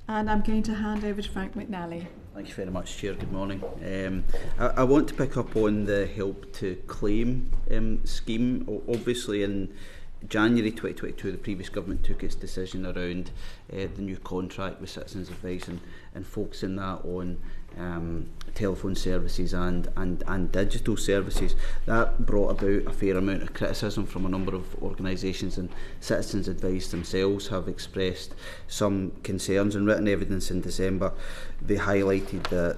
And I'm going to hand over to Frank McNally. Thank you very much, Chair. Good morning. I want to pick up on the help to claim scheme. Obviously, in January 2022, the previous government took its decision around the new contract with Citizens Advice and focusing that on telephone services and digital services. That brought about a fair amount of criticism from a number of organisations, and Citizens Advice themselves have expressed some concerns. In written evidence in December, they highlighted that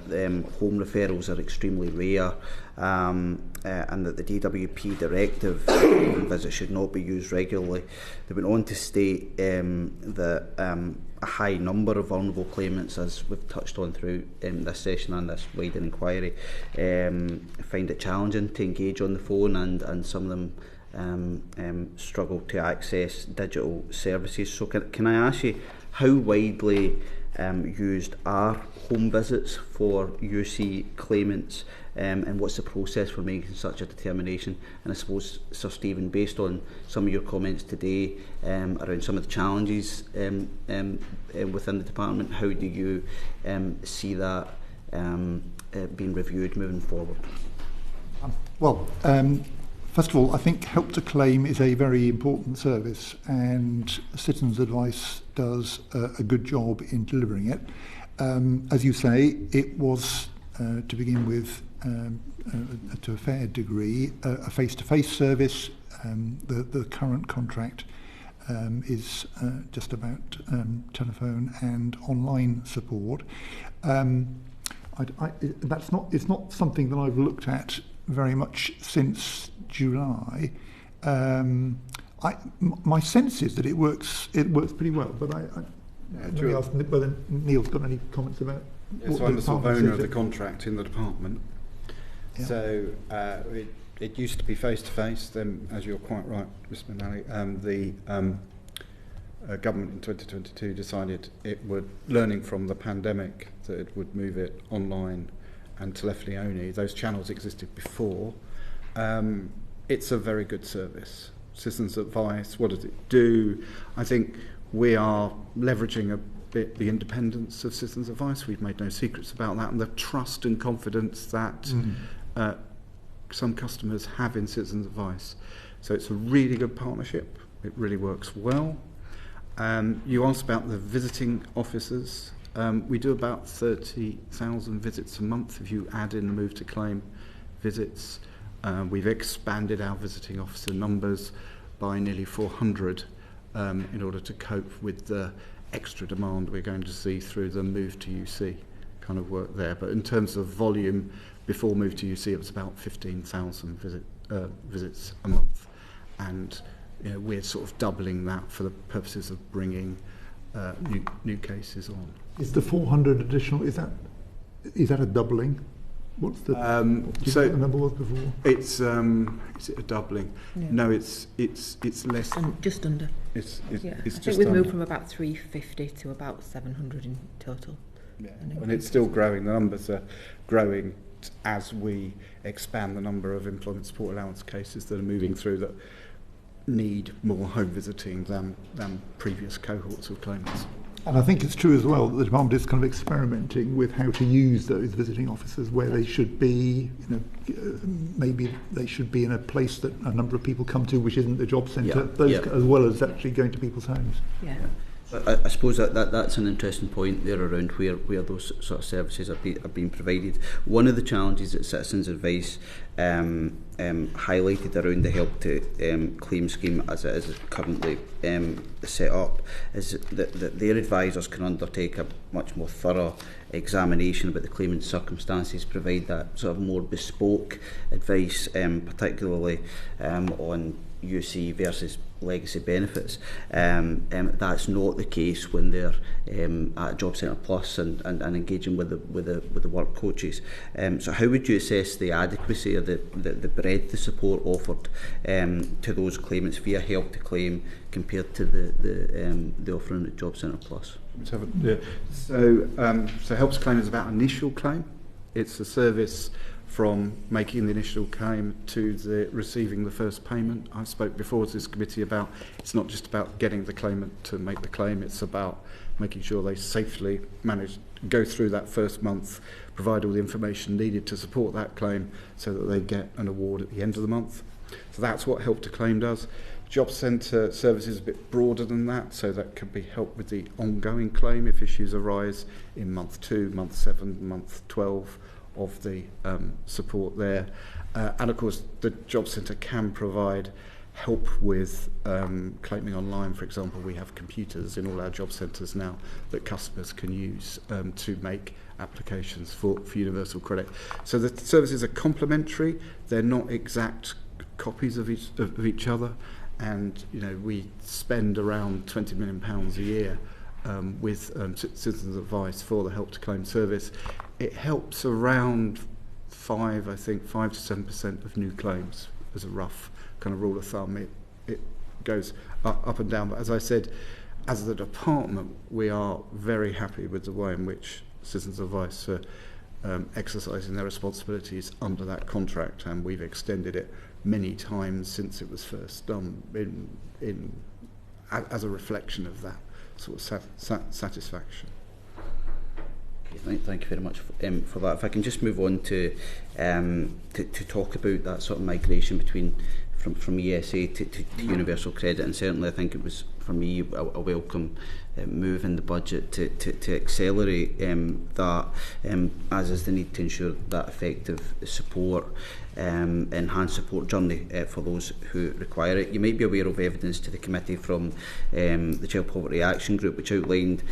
home referrals are extremely rare, and that the DWP directive visit should not be used regularly. They went on to state that a high number of vulnerable claimants, as we've touched on through this session and this wider inquiry, find it challenging to engage on the phone, and some of them struggle to access digital services. So can I ask you, how widely used are home visits for UC claimants, and what's the process for making such a determination? And I suppose, Sir Stephen, based on some of your comments today around some of the challenges within the department, how do you see that being reviewed moving forward? First of all, I think Help to Claim is a very important service, and Citizens Advice does a good job in delivering it. As you say, it was, to begin with, to a fair degree, a face-to-face service. The current contract is just about telephone and online support. It's not something that I've looked at very much since July. My sense is that it works pretty well, but let me ask whether Neil's got any comments about. Yes, I'm the sort of owner of the contract in the department. Yeah. So it used to be face-to-face. Then, as you're quite right, Mr. McNally, the government in 2022 decided it would, learning from the pandemic, that it would move it online and telephony only. Those channels existed before. It's a very good service. Citizens Advice, what does it do? I think we are leveraging a bit the independence of Citizens Advice. We've made no secrets about that, and the trust and confidence that some customers have in Citizens Advice. So it's a really good partnership. It really works well. You asked about the visiting officers. We do about 30,000 visits a month if you add in the move to claim visits. We've expanded our visiting officer numbers by nearly 400 in order to cope with the extra demand we're going to see through the move to UC kind of work there. But in terms of volume, before move to UC, it was about 15,000 visits a month, and we're sort of doubling that for the purposes of bringing new cases on. Is the 400 additional? Is that a doubling? What's the? Do you know what the number was before? It's is it a doubling? No, it's less. Just under. It's I just think we've under. moved from about 350 to about 700 in total. Yeah, and it's still growing. The numbers are growing as we expand the number of employment support allowance cases that are moving through that need more home visiting than previous cohorts of claimants. And I think it's true as well that the department is kind of experimenting with how to use those visiting officers, where they should be. Maybe they should be in a place that a number of people come to, which isn't the job centre, as well as actually going to people's homes. Yeah. I suppose that's an interesting point there around where those sort of services are being provided. One of the challenges that Citizens Advice highlighted around the Help to Claim scheme as it is currently set up is that their advisors can undertake a much more thorough examination about the claimant's circumstances, provide that sort of more bespoke advice, particularly on UC versus legacy benefits. That's not the case when they're at Job Centre Plus and engaging with the work coaches. So how would you assess the adequacy of the breadth of support offered to those claimants via Help to Claim compared to the offering at Job Centre Plus? So Help to Claim is about initial claim. It's a service from making the initial claim to receiving the first payment. I spoke before to this committee about it's not just about getting the claimant to make the claim, it's about making sure they safely go through that first month, provide all the information needed to support that claim so that they get an award at the end of the month. So that's what Help to Claim does. Job Centre service is a bit broader than that, so that could be help with the ongoing claim if issues arise in month 2, month 7, month 12 of the support there. And of course the Job Centre can provide help with claiming online. For example, we have computers in all our job centres now that customers can use to make applications for universal credit. So the services are complementary, they're not exact copies of each other, and we spend around £20 million a year with Citizens Advice for the Help to Claim service. It helps around 5 to 7% of new claims as a rough kind of rule of thumb. It goes up and down, but as I said, as the department, we are very happy with the way in which Citizens Advice are exercising their responsibilities under that contract, and we've extended it many times since it was first done as a reflection of that sort of satisfaction. Thank you very much for that. If I can just move on to talk about that sort of migration from ESA to universal credit, and certainly I think it was for me a welcome move in the budget to accelerate that, as is the need to ensure that effective support, enhanced support journey for those who require it. You might be aware of evidence to the committee from the Child Poverty Action Group, which outlined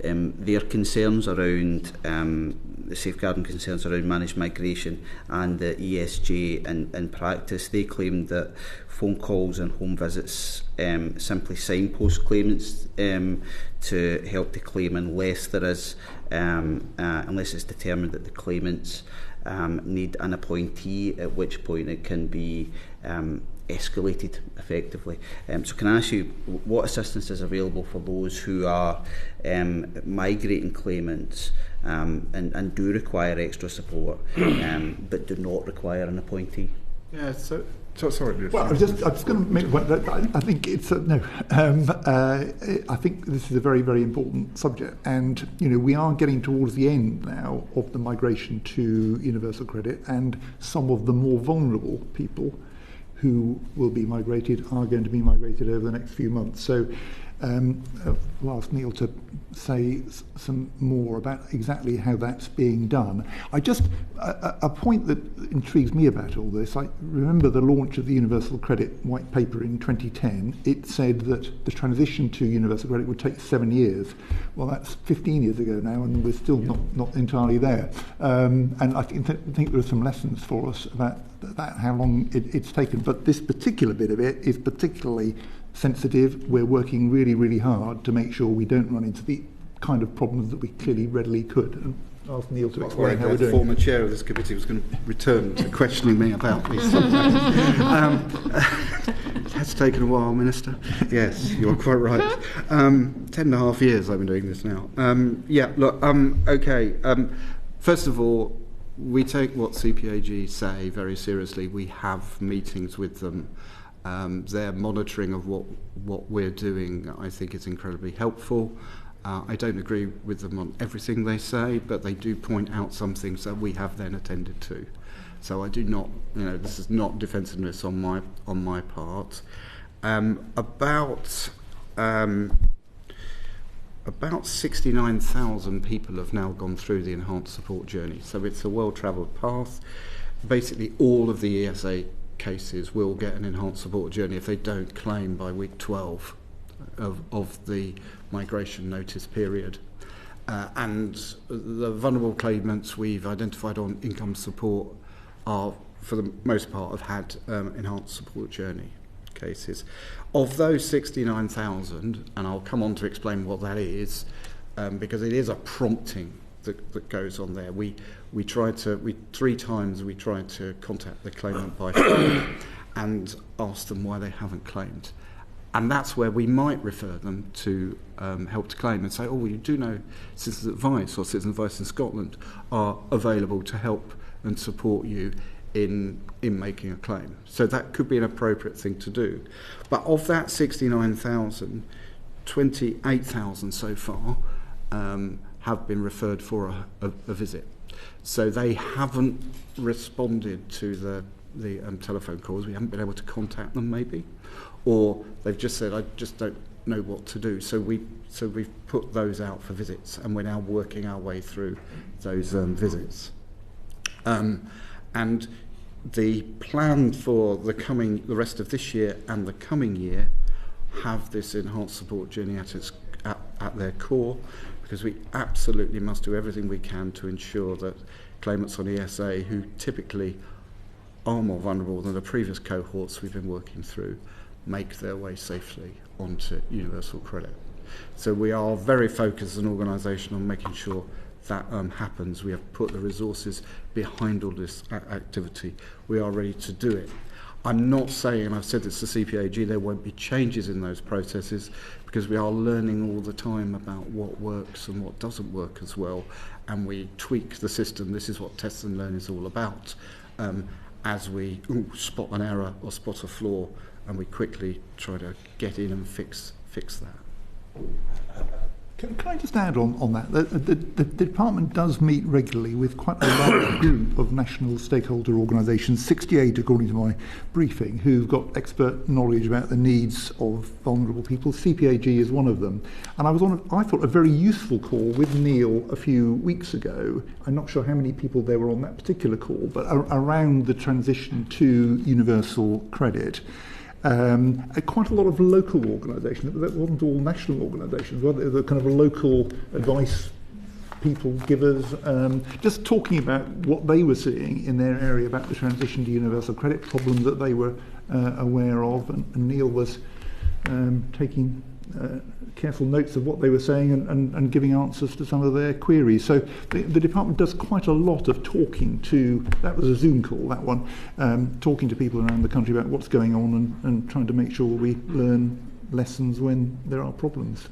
their concerns around the safeguarding concerns around managed migration and the ESG in practice. They claimed that phone calls and home visits simply signpost claimants to help to claim unless it's determined that the claimants need an appointee, at which point it can be escalated effectively. So can I ask you what assistance is available for those who are migrating claimants and do require extra support but do not require an appointee? Yeah, so sorry. Well, I'm just going to make one. I think it's I think this is a very, very important subject, and we are getting towards the end now of the migration to universal credit, and some of the more vulnerable people who will be migrated are going to be migrated over the next few months. So I'll ask Neil to say some more about exactly how that's being done. A point that intrigues me about all this, I remember the launch of the Universal Credit White Paper in 2010. It said that the transition to universal credit would take 7 years. Well, that's 15 years ago now, and we're still not entirely there. And I think there are some lessons for us about that, how long it's taken. But this particular bit of it is particularly sensitive. We're working really, really hard to make sure we don't run into the kind of problems that we clearly readily could. And I'll ask Neil to explain how we're doing. The former chair of this committee was going to return to questioning me about these subjects. It has taken a while, Minister. Yes, you're quite right. 10.5 years I've been doing this now. Okay. First of all, we take what CPAG say very seriously. We have meetings with them. Their monitoring of what we're doing, I think, is incredibly helpful. I don't agree with them on everything they say, but they do point out some things that we have then attended to. So I do not, this is not defensiveness on my part. About 69,000 people have now gone through the enhanced support journey. So it's a well-travelled path. Basically, all of the ESA cases will get an enhanced support journey if they don't claim by week 12 of the migration notice period. And the vulnerable claimants we've identified on income support are, for the most part, have had enhanced support journey cases. Of those 69,000, and I'll come on to explain what that is, because it is a prompting that goes on there. Three times we tried to contact the claimant by phone and ask them why they haven't claimed. And that's where we might refer them to Help to Claim and say, oh, well, you do know Citizens Advice or Citizens Advice in Scotland are available to help and support you in making a claim. So that could be an appropriate thing to do. But of that 69,000, 28,000 so far have been referred for a visit. So they haven't responded to the telephone calls. We haven't been able to contact them, maybe. Or they've just said, I just don't know what to do. So we've put those out for visits, and we're now working our way through those visits. And the plan for the rest of this year and the coming year have this enhanced support journey at their core, because we absolutely must do everything we can to ensure that claimants on ESA, who typically are more vulnerable than the previous cohorts we've been working through, make their way safely onto universal credit. So we are very focused as an organisation on making sure that happens. We have put the resources behind all this activity. We are ready to do it. I'm not saying, and I've said this to CPAG, there won't be changes in those processes, because we are learning all the time about what works and what doesn't work as well, and we tweak the system. This is what test and learn is all about, as we spot an error or spot a flaw, and we quickly try to get in and fix that. Can I just add on that? The department does meet regularly with quite a large group of national stakeholder organisations, 68 according to my briefing, who've got expert knowledge about the needs of vulnerable people. CPAG is one of them. And I was on, I thought, a very useful call with Neil a few weeks ago. I'm not sure how many people there were on that particular call, but around the transition to universal credit. Quite a lot of local organisations. That wasn't all national organisations. Well, the kind of local advice people, givers, just talking about what they were seeing in their area about the transition to universal credit, problems that they were aware of, and Neil was taking careful notes of what they were saying and giving answers to some of their queries. So the department does quite a lot of talking to, that was a Zoom call, that one, talking to people around the country about what's going on and trying to make sure we learn lessons when there are problems.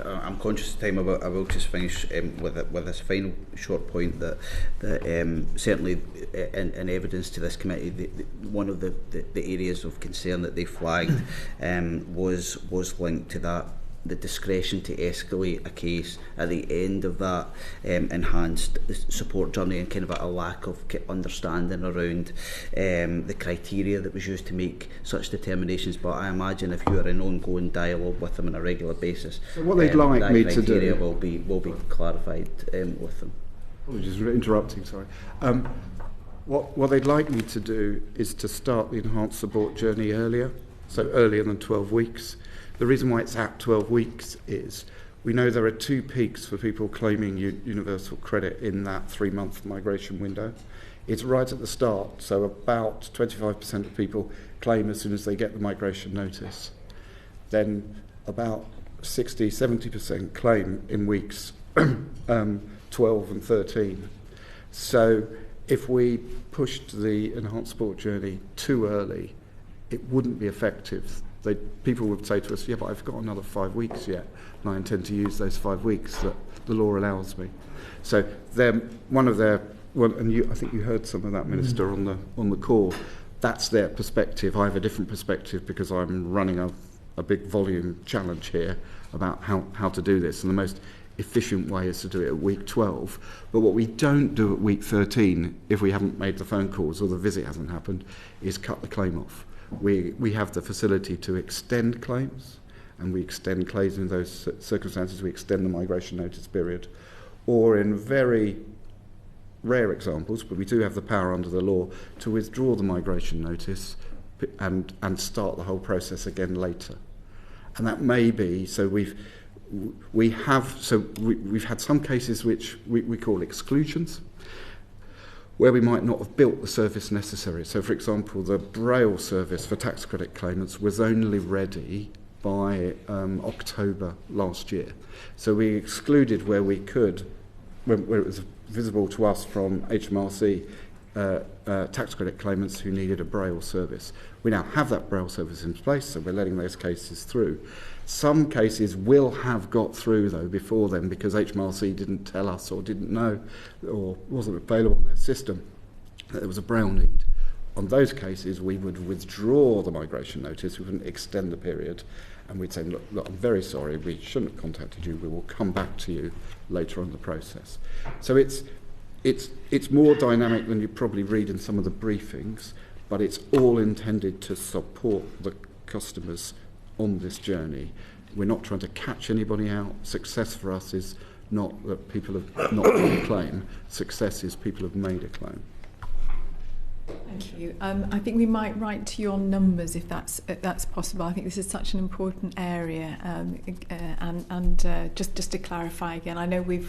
I'm conscious of time. I will just finish with this final short point that certainly in evidence to this committee, one of the areas of concern that they flagged was linked to that, the discretion to escalate a case at the end of that enhanced support journey, and kind of a lack of understanding around the criteria that was used to make such determinations. But I imagine if you are in ongoing dialogue with them on a regular basis, so what they'd like me to do will be clarified with them. Apologies for interrupting, sorry. What they'd like me to do is to start the enhanced support journey earlier, so earlier than 12 weeks. The reason why it's at 12 weeks is we know there are two peaks for people claiming universal credit in that 3-month migration window. It's right at the start, so about 25% of people claim as soon as they get the migration notice. Then about 60-70% claim in weeks 12 and 13. So if we pushed the enhanced support journey too early, it wouldn't be effective. People would say to us, yeah, but I've got another 5 weeks yet, and I intend to use those 5 weeks that the law allows me. So one of their, and I think you heard some of that, Minister, on the call. That's their perspective. I have a different perspective because I'm running a big volume challenge here about how to do this, and the most efficient way is to do it at week 12. But what we don't do at week 13, if we haven't made the phone calls or the visit hasn't happened, is cut the claim off. We have the facility to extend claims, and we extend claims in those circumstances. We extend the migration notice period, or in very rare examples, but we do have the power under the law to withdraw the migration notice and start the whole process again later. And that may be, so we've had some cases which we call exclusions, where we might not have built the service necessary. So, for example, the Braille service for tax credit claimants was only ready by October last year. So we excluded where we could, where it was visible to us from HMRC tax credit claimants who needed a Braille service. We now have that Braille service in place, so we're letting those cases through. Some cases will have got through, though, before then, because HMRC didn't tell us or didn't know or wasn't available on their system that there was a Braille need. On those cases, we would withdraw the migration notice, we wouldn't extend the period, and we'd say, look, I'm very sorry, we shouldn't have contacted you, we will come back to you later on in the process. So it's more dynamic than you probably read in some of the briefings, but it's all intended to support the customers on this journey. We're not trying to catch anybody out. Success for us is not that people have not made a claim. Success is people have made a claim. Thank you. I think we might write to your numbers if that's possible. I think this is such an important area, and just to clarify again, I know we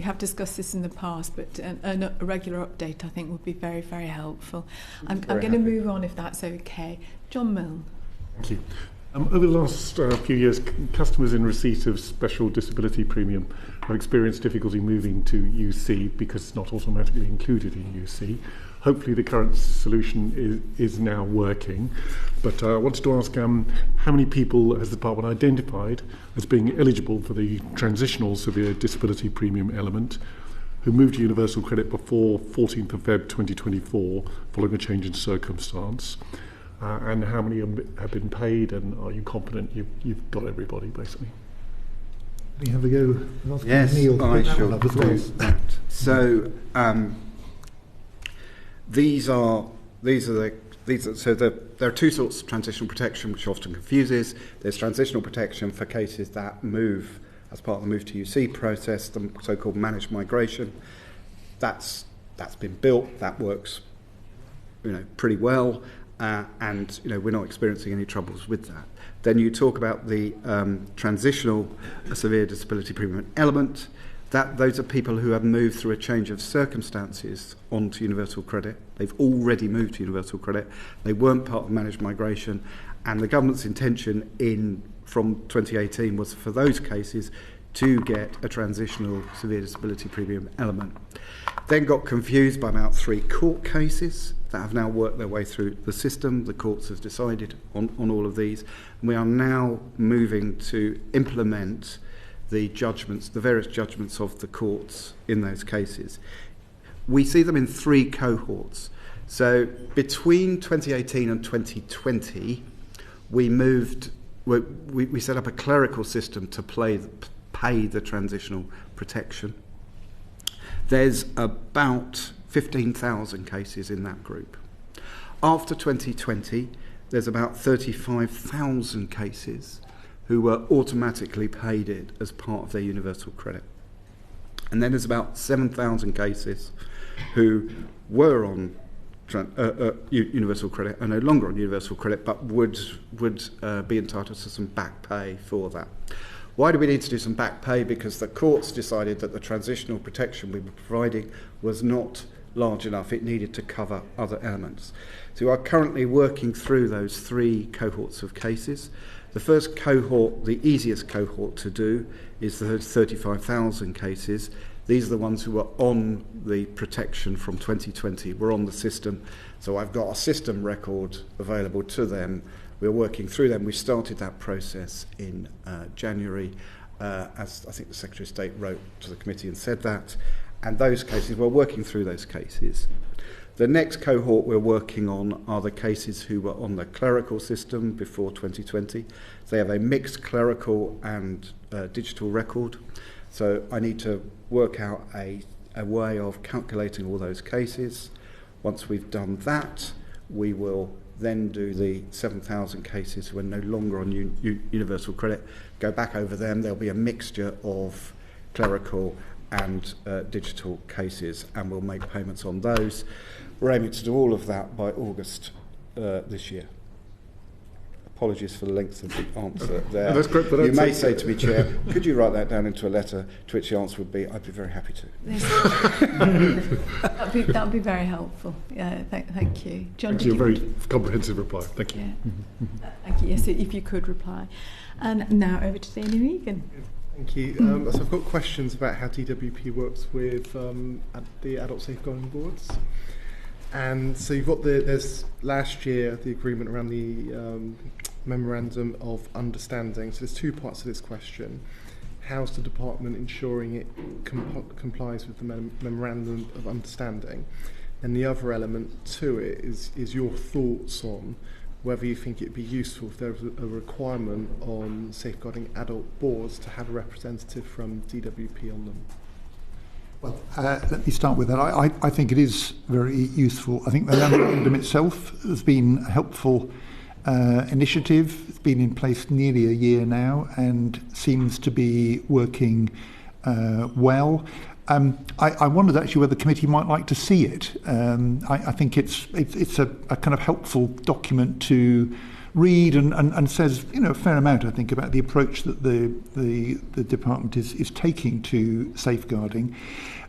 have discussed this in the past, but a regular update I think would be very, very helpful. I'm going to move on if that's okay. John Milne. Thank you. Over the last few years, customers in receipt of special disability premium have experienced difficulty moving to UC because it's not automatically included in UC. Hopefully the current solution is now working, but I wanted to ask how many people has the department identified as being eligible for the transitional severe disability premium element who moved to universal credit before 14th of Feb 2024 following a change in circumstance? And how many have been paid, and are you confident you've got everybody, basically? We have a go. Yes, Neil, I shall do that. So there are two sorts of transitional protection, which often confuses. There's transitional protection for cases that move as part of the move to UC process, the so-called managed migration. That's been built. That works, pretty well. And we're not experiencing any troubles with that. Then you talk about the transitional severe disability premium element. Those are people who have moved through a change of circumstances onto universal credit. They've already moved to universal credit. They weren't part of managed migration, and the government's intention from 2018 was for those cases to get a transitional severe disability premium element. Then got confused by about 3 court cases that have now worked their way through the system. The courts have decided on all of these. And we are now moving to implement the various judgments of the courts in those cases. We see them in 3 cohorts. So between 2018 and 2020, we set up a clerical system to pay the transitional protection. There's about 15,000 cases in that group. After 2020, there's about 35,000 cases who were automatically paid it as part of their universal credit. And then there's about 7,000 cases who were on universal credit, are no longer on universal credit, but would be entitled to some back pay for that. Why do we need to do some back pay? Because the courts decided that the transitional protection we were providing was not large enough. It needed to cover other elements. So we are currently working through those 3 cohorts of cases. The first cohort, the easiest cohort to do, is the 35,000 cases. These are the ones who were on the protection from 2020, were on the system. So I've got a system record available to them. We're working through them. We started that process in January, as I think the Secretary of State wrote to the committee and said that. And those cases, we're working through those cases. The next cohort we're working on are the cases who were on the clerical system before 2020. They have a mixed clerical and digital record. So I need to work out a way of calculating all those cases. Once we've done that, we will then do the 7,000 cases who are no longer on universal credit, go back over them. There'll be a mixture of clerical and digital cases, and we'll make payments on those. We're aiming to do all of that by August this year. Apologies for the length of the answer there. That's great, but you may say to me, Chair, could you write that down into a letter, to which the answer would be, I'd be very happy to. That would be very helpful. Yeah, thank you. John, thank you. A very comprehensive reply. Thank you. Yeah. Thank you. Yes, if you could reply. And now over to Dana Regan. Thank you. So I've got questions about how DWP works with the adult safeguarding boards. And so you've got there's last year the agreement around the memorandum of understanding. So there's 2 parts to this question. How's the department ensuring it complies with the memorandum of understanding? And the other element to it is your thoughts on whether you think it'd be useful if there was a requirement on safeguarding adult boards to have a representative from DWP on them. Well, let me start with that. I think it is very useful. I think the memorandum itself has been a helpful initiative. It's been in place nearly a year now and seems to be working well. I wondered actually whether the committee might like to see it. I think it's a kind of helpful document to read and says, you know, a fair amount, I think, about the approach that the department is taking to safeguarding.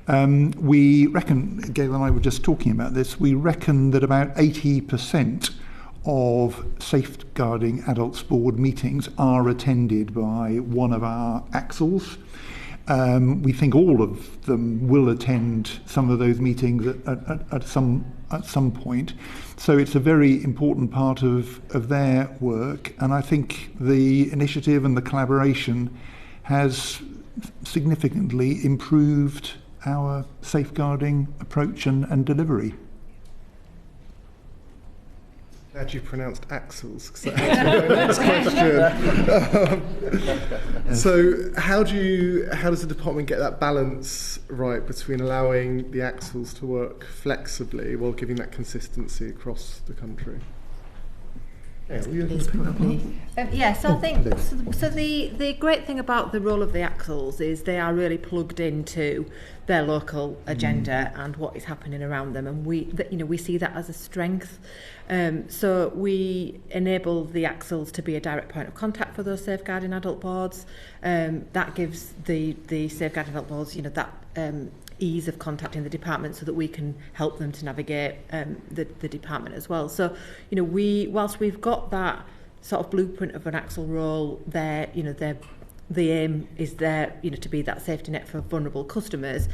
We reckon, Gail and I were just talking about this, we reckon that about 80% of safeguarding adults board meetings are attended by one of our AXLs. We think all of them will attend some of those meetings at some point. So it's a very important part of their work. And I think the initiative and the collaboration has significantly improved our safeguarding approach and delivery. Glad you pronounced axles, because that answers my next question. So how does the department get that balance right between allowing the axles to work flexibly while giving that consistency across the country? So I think so the great thing about the role of the AXLs is they are really plugged into their local agenda and what is happening around them, and we see that as a strength. So we enable the AXLs to be a direct point of contact for those safeguarding adult boards. That gives the safeguarding adult boards, that ease of contacting the department so that we can help them to navigate the department as well. So, whilst we've got that sort of blueprint of an AXL role there, the aim is there, to be that safety net for vulnerable customers.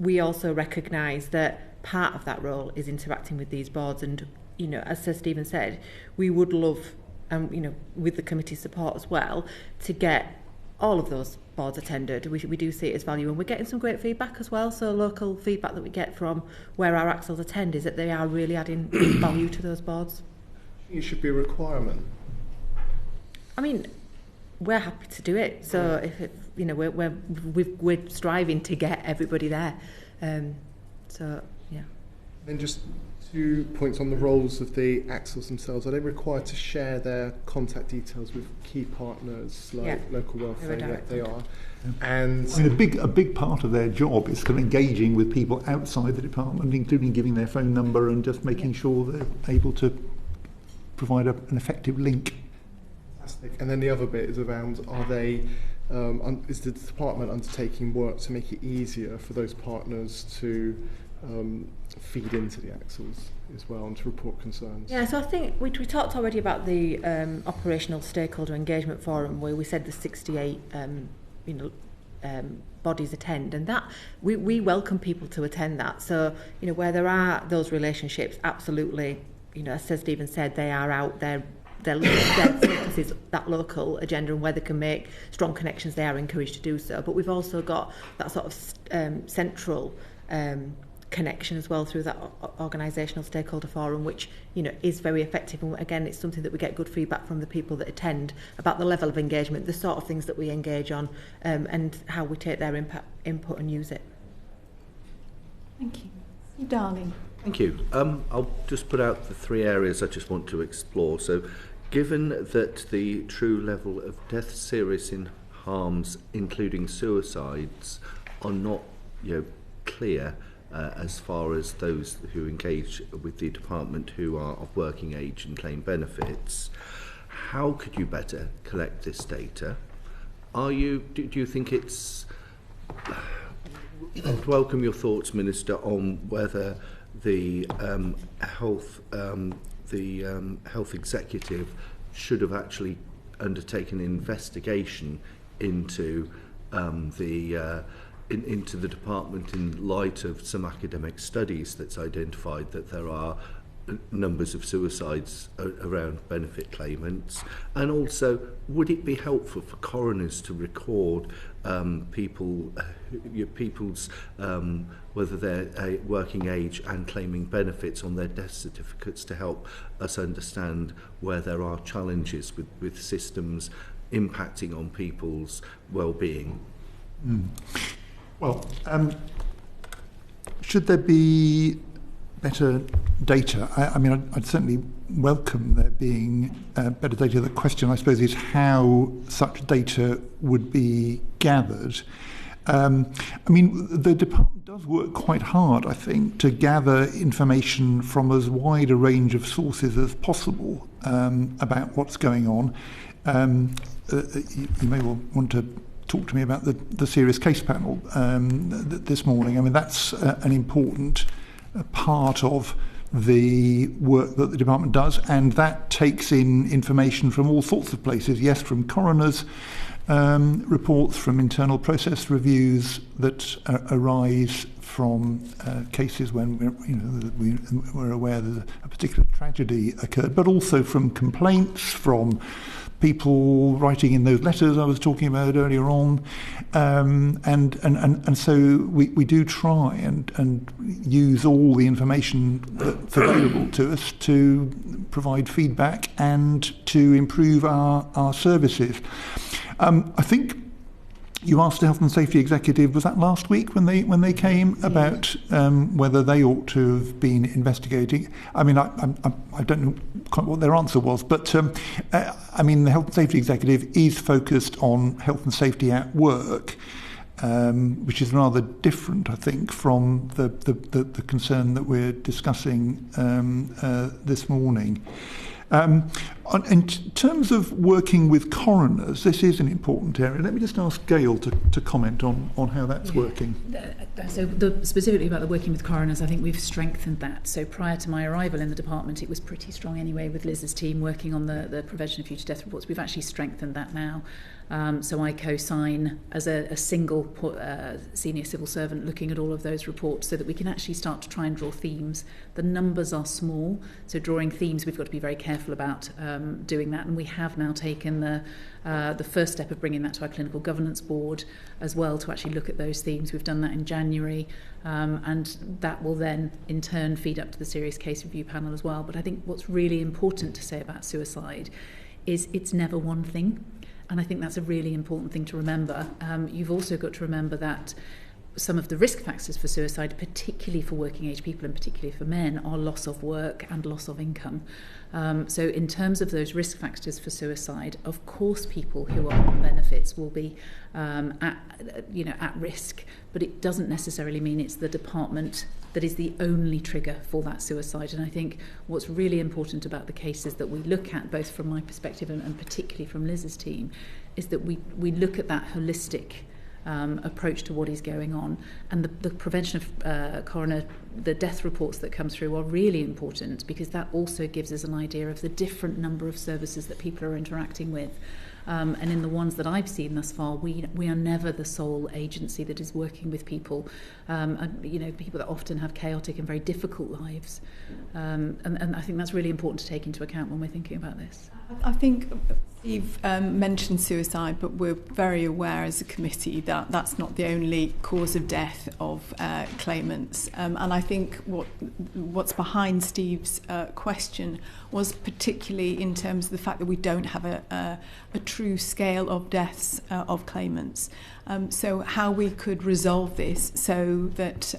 We also recognise that part of that role is interacting with these boards, and, as Sir Stephen said, we would love, with the committee's support as well, to get all of those boards attended. We do see it as value, and we're getting some great feedback as well. So local feedback that we get from where our AXLs attend is that they are really adding value to those boards. It should be a requirement. I mean, we're happy to do it. So if it, we're striving to get everybody there. So yeah. Then just 2 points on the roles of the AXLs themselves. Are they required to share their contact details with key partners like local welfare? Yeah, they are. And a big part of their job is kind of engaging with people outside the department, including giving their phone number and just making sure they're able to provide an effective link. Fantastic. And then the other bit is around, are they is the department undertaking work to make it easier for those partners to feed into the AXLs as well and to report concerns? Yeah, so I think we talked already about the operational stakeholder engagement forum, where we said the 68 bodies attend, and that we welcome people to attend that. So where there are those relationships, absolutely, as Sir Stephen said, they are out there. Their focus is that local agenda, and where they can make strong connections, they are encouraged to do so. But we've also got that sort of central connection as well through that organisational stakeholder forum, which is very effective. And again, it's something that we get good feedback from the people that attend about the level of engagement, the sort of things that we engage on, and how we take their input and use it. Thank you. You darling. Thank you. I'll just put out the 3 areas I just want to explore. So, given that the true level of death, serious harms, including suicides, are not clear as far as those who engage with the department who are of working age and claim benefits, how could you better collect this data? Do you think it's... I'd welcome your thoughts, Minister, on whether the health executive should have actually undertaken an investigation into into the department in light of some academic studies that's identified that there are numbers of suicides around benefit claimants, and also would it be helpful for coroners to record people's whether they're working age and claiming benefits on their death certificates to help us understand where there are challenges with systems impacting on people's well-being? Well, should there be better data? I mean, I'd certainly welcome there being better data. The question, I suppose, is how such data would be gathered. I mean, the department does work quite hard, I think, to gather information from as wide a range of sources as possible about what's going on. You may well want to talk to me about the serious case panel this morning. I mean, that's an important part of the work that the department does, and that takes in information from all sorts of places. Yes, from coroners, reports, from internal process reviews that arise from cases when we're aware that a particular tragedy occurred, but also from complaints, from people writing in those letters I was talking about earlier on, and so we do try and use all the information that's available to us to provide feedback and to improve our services. I think you asked the Health and Safety Executive, was that last week when they came, about whether they ought to have been investigating? I mean, I don't know quite what their answer was, but I mean, the Health and Safety Executive is focused on health and safety at work, which is rather different, I think, from the concern that we're discussing this morning. In terms of working with coroners, this is an important area. Let me just ask Gail to comment on how that's working. So specifically about the working with coroners, I think we've strengthened that. So prior to my arrival in the department, it was pretty strong anyway with Liz's team working on the prevention of future death reports. We've actually strengthened that now. So I co-sign as a single senior civil servant looking at all of those reports so that we can actually start to try and draw themes. The numbers are small, so drawing themes we've got to be very careful about doing that, and we have now taken the first step of bringing that to our clinical governance board as well to actually look at those themes. We've done that in January, and that will then in turn feed up to the serious case review panel as well. But I think what's really important to say about suicide is it's never one thing. And I think that's a really important thing to remember. You've also got to remember that some of the risk factors for suicide, particularly for working age people and particularly for men, are loss of work and loss of income. So in terms of those risk factors for suicide, of course people who are on benefits will be at risk, but it doesn't necessarily mean it's the department that is the only trigger for that suicide. And I think what's really important about the cases that we look at, both from my perspective and particularly from Liz's team, is that we look at that holistic approach to what is going on. And the prevention of coroner, the death reports that come through are really important because that also gives us an idea of the different number of services that people are interacting with. And in the ones that I've seen thus far, we are never the sole agency that is working with people, people that often have chaotic and very difficult lives. And I think that's really important to take into account when we're thinking about this. I think Steve mentioned suicide, but we're very aware as a committee that that's not the only cause of death of claimants. And I think what's behind Steve's question was particularly in terms of the fact that we don't have a true scale of deaths of claimants. So how we could resolve this so that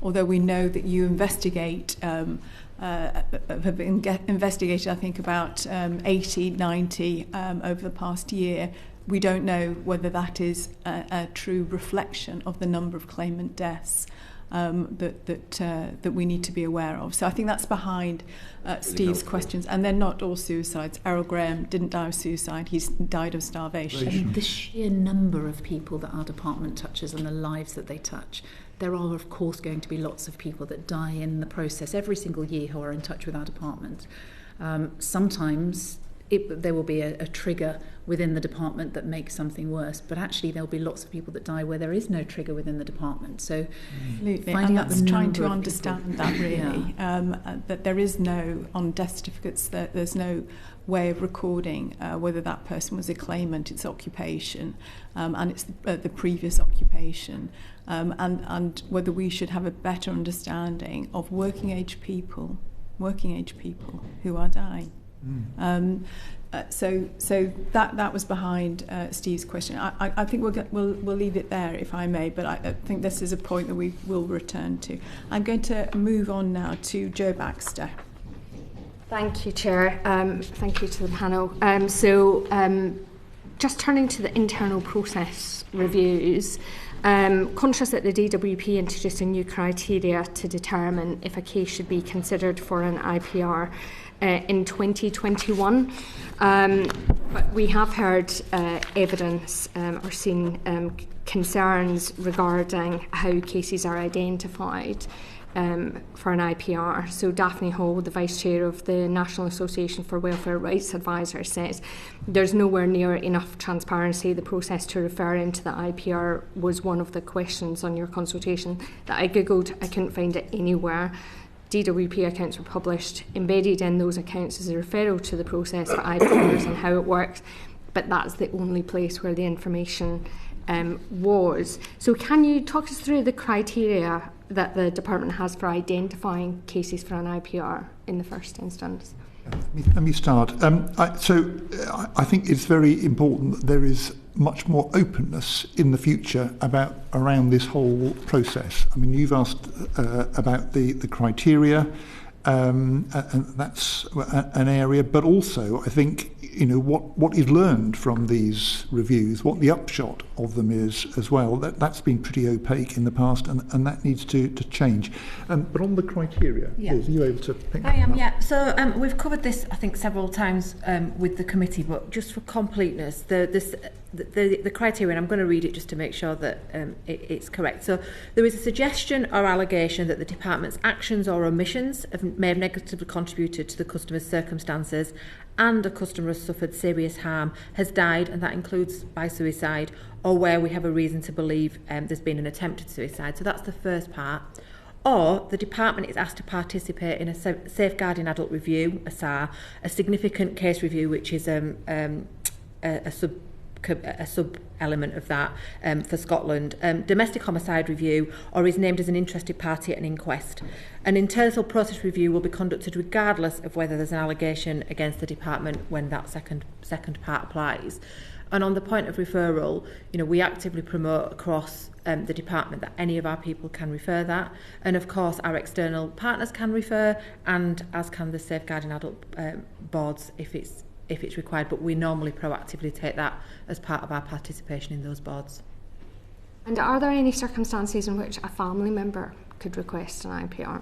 although we know that you investigate have investigated, I think, about 80, 90 over the past year. We don't know whether that is a true reflection of the number of claimant deaths that we need to be aware of. So I think that's behind Steve's questions. And they're not all suicides. Errol Graham didn't die of suicide. He's died of starvation. And the sheer number of people that our department touches and the lives that they touch, there are, of course, going to be lots of people that die in the process every single year who are in touch with our department. Sometimes there will be a trigger within the department that makes something worse, but actually there'll be lots of people that die where there is no trigger within the department. So finding out the trying to understand that really, that there is no, on death certificates, that there's no way of recording whether that person was a claimant, its occupation, and it's the previous occupation, and whether we should have a better understanding of working age people who are dying. So that was behind Steve's question. I think we'll leave it there, if I may, but I think this is a point that we will return to. I'm going to move on now to Jo Baxter. Thank you, Chair. Thank you to the panel. Just turning to the internal process reviews, Conscious that the DWP introduced a new criteria to determine if a case should be considered for an IPR in 2021. But we have heard evidence or seen concerns regarding how cases are identified for an IPR. So Daphne Hall, the Vice Chair of the National Association for Welfare Rights Advisors, says there's nowhere near enough transparency. The process to refer into the IPR was one of the questions on your consultation that I googled. I couldn't find it anywhere. DWP accounts were published. Embedded in those accounts is a referral to the process for IPRs and how it works, but that's the only place where the information was. So can you talk us through the criteria that the department has for identifying cases for an IPR in the first instance? Let me start. I think it's very important that there is much more openness in the future around this whole process. I mean, you've asked about the criteria, and that's an area, but also I think what is learned from these reviews, what the upshot of them is as well. That's been pretty opaque in the past, and that needs to change. But on the criteria, Liz, are you able to pick that up? Yeah. So we've covered this, I think, several times with the committee, but just for completeness, the criteria, and I'm going to read it just to make sure that it's correct. So there is a suggestion or allegation that the department's actions or omissions may have negatively contributed to the customer's circumstances, and a customer has suffered serious harm, has died, and that includes by suicide, or where we have a reason to believe there's been an attempted suicide. So that's the first part. Or the department is asked to participate in a safeguarding adult review, a SAR, a significant case review, which is a sub-element of that for Scotland, domestic homicide review, or is named as an interested party at an inquest. An internal process review will be conducted regardless of whether there's an allegation against the department when that second part applies. And on the point of referral, we actively promote across the department that any of our people can refer that. And of course, our external partners can refer, and as can the safeguarding adult boards if it's required, but we normally proactively take that as part of our participation in those boards. And are there any circumstances in which a family member could request an IPR?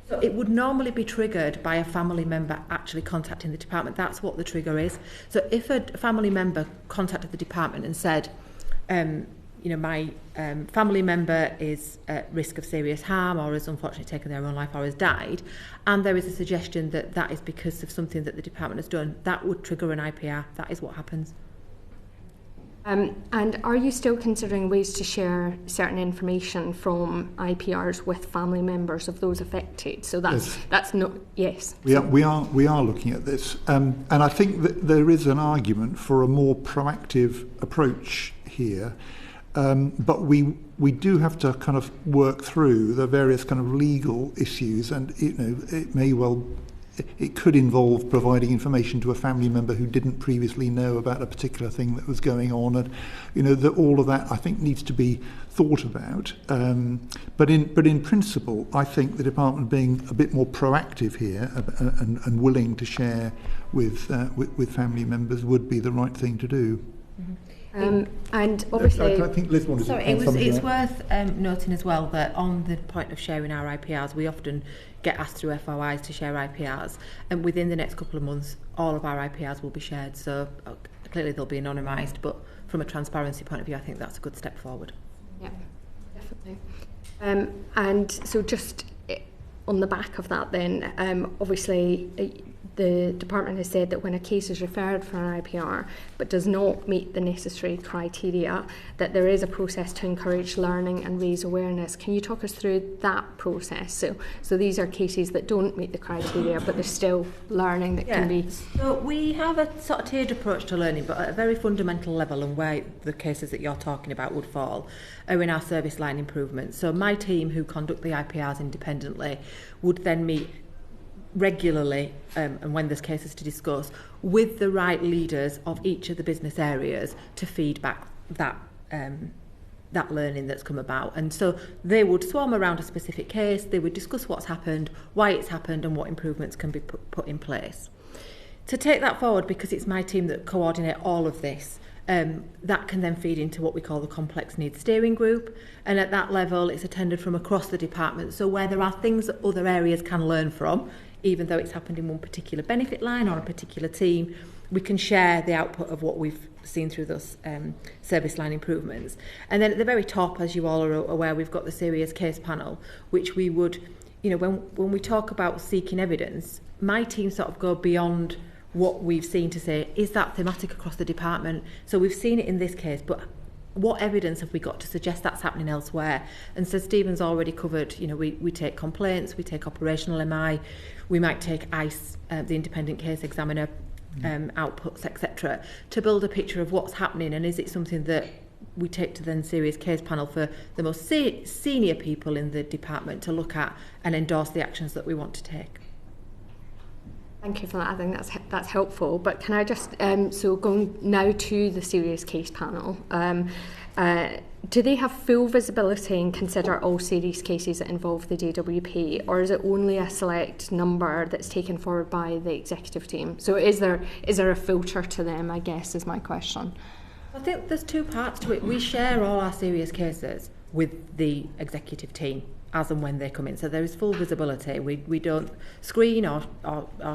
So it would normally be triggered by a family member actually contacting the department. That's what the trigger is. So if a family member contacted the department and said, my family member is at risk of serious harm, or has unfortunately taken their own life, or has died, and there is a suggestion that that is because of something that the department has done, that would trigger an IPR. That is what happens. And are you still considering ways to share certain information from IPRs with family members of those affected? So that's not, yes. We are looking at this, and I think that there is an argument for a more proactive approach here. But we do have to kind of work through the various kind of legal issues, and it could involve providing information to a family member who didn't previously know about a particular thing that was going on, and all of that I think needs to be thought about. But in principle, I think the department being a bit more proactive here and willing to share with family members would be the right thing to do. Mm-hmm. And obviously, I think Liz wanted to add something. It's worth noting as well that on the point of sharing our IPRs, we often get asked through FOIs to share IPRs, and within the next couple of months, all of our IPRs will be shared. So clearly they'll be anonymised, but from a transparency point of view, I think that's a good step forward. Yeah, definitely. And so just on the back of that then, obviously the department has said that when a case is referred for an IPR but does not meet the necessary criteria, that there is a process to encourage learning and raise awareness. Can you talk us through that process? So these are cases that don't meet the criteria, but there's still learning that can be... So we have a sort of tiered approach to learning, but at a very fundamental level, and where the cases that you're talking about would fall, are in our service line improvements. So my team, who conduct the IPRs independently, would then meet regularly, and when there's cases to discuss, with the right leaders of each of the business areas to feed back that learning that's come about. And so they would swarm around a specific case, they would discuss what's happened, why it's happened, and what improvements can be put in place. To take that forward, because it's my team that coordinate all of this, that can then feed into what we call the complex needs steering group, and at that level it's attended from across the department. So where there are things that other areas can learn from, even though it's happened in one particular benefit line or a particular team, we can share the output of what we've seen through those service line improvements. And then at the very top, as you all are aware, we've got the serious case panel, which we would, when we talk about seeking evidence, my team sort of go beyond what we've seen to say, is that thematic across the department? So we've seen it in this case, but what evidence have we got to suggest that's happening elsewhere? And so Stephen's already covered, we take complaints, we take operational MI, we might take ICE, the independent case examiner, outputs, etc., to build a picture of what's happening, and is it something that we take to then serious case panel for the most senior people in the department to look at and endorse the actions that we want to take. Thank you for that. I think that's helpful. But can I just, so going now to the serious case panel, do they have full visibility and consider all serious cases that involve the DWP, or is it only a select number that's taken forward by the executive team? So is there a filter to them, I guess, is my question. I think there's two parts to it. We share all our serious cases with the executive team as and when they come in. So there is full visibility. We don't screen or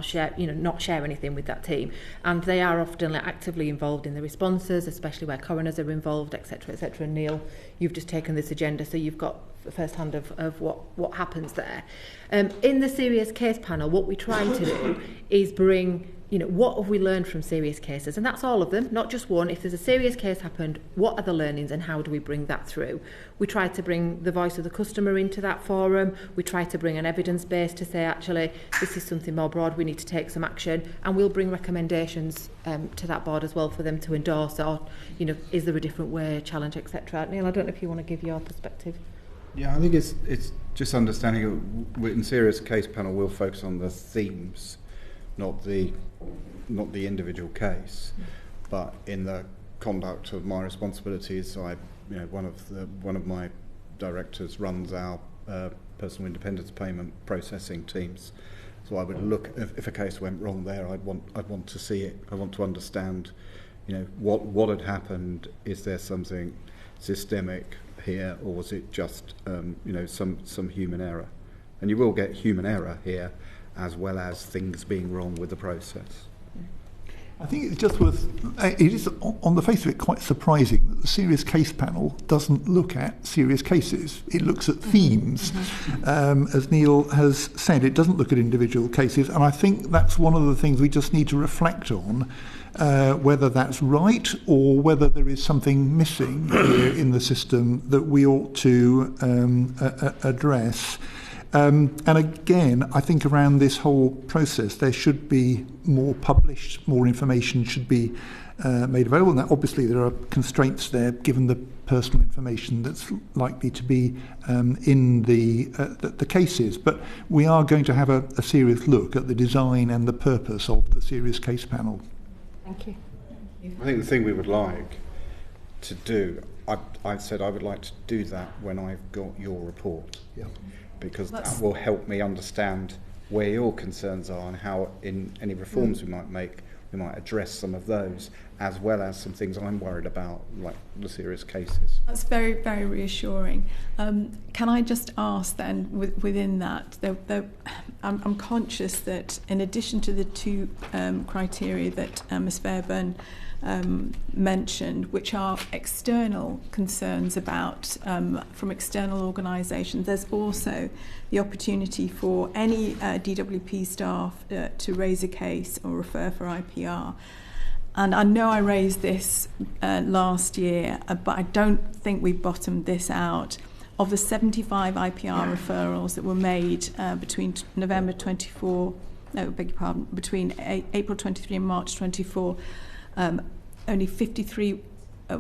share, not share anything with that team. And they are often actively involved in the responses, especially where coroners are involved, etc., etc. And Neil, you've just taken this agenda, so you've got first hand of what happens there. In the serious case panel, what we try to do is bring, what have we learned from serious cases? And that's all of them, not just one. If there's a serious case happened, what are the learnings and how do we bring that through? We try to bring the voice of the customer into that forum. We try to bring an evidence base to say, actually, this is something more broad, we need to take some action. And we'll bring recommendations to that board as well for them to endorse, or, is there a different way, challenge, etc. Neil, I don't know if you want to give your perspective. Yeah, I think it's just understanding in serious case panel we'll focus on the themes, not the individual case, but in the conduct of my responsibilities, one of my directors runs our personal independence payment processing teams. So I would look if a case went wrong there, I'd want to see it. I want to understand, what had happened. Is there something systemic here, or was it just some human error? And you will get human error here, as well as things being wrong with the process. I think it's just it is on the face of it quite surprising that the serious case panel doesn't look at serious cases. It looks at themes. As Neil has said, it doesn't look at individual cases, and I think that's one of the things we just need to reflect on, whether that's right or whether there is something missing here in the system that we ought to address. And again, I think around this whole process, there should be more published, more information should be made available. Now, obviously, there are constraints there, given the personal information that's likely to be in the cases. But we are going to have a serious look at the design and the purpose of the serious case panel. Thank you. I think the thing we would like to do, I said I would like to do that when I've got your report. Yeah. Because that will help me understand where your concerns are and how in any reforms we might make, we might address some of those, as well as some things I'm worried about, like the serious cases. That's very, very reassuring. Can I just ask then, within that, I'm conscious that in addition to the two criteria that Ms Fairburn mentioned, which are external concerns about from external organisations, there's also the opportunity for any DWP staff to raise a case or refer for IPR. And I know I raised this last year, but I don't think we've bottomed this out. Of the 75 IPR referrals that were made between November 24, no, beg your pardon, between April 23 and March 24, only 53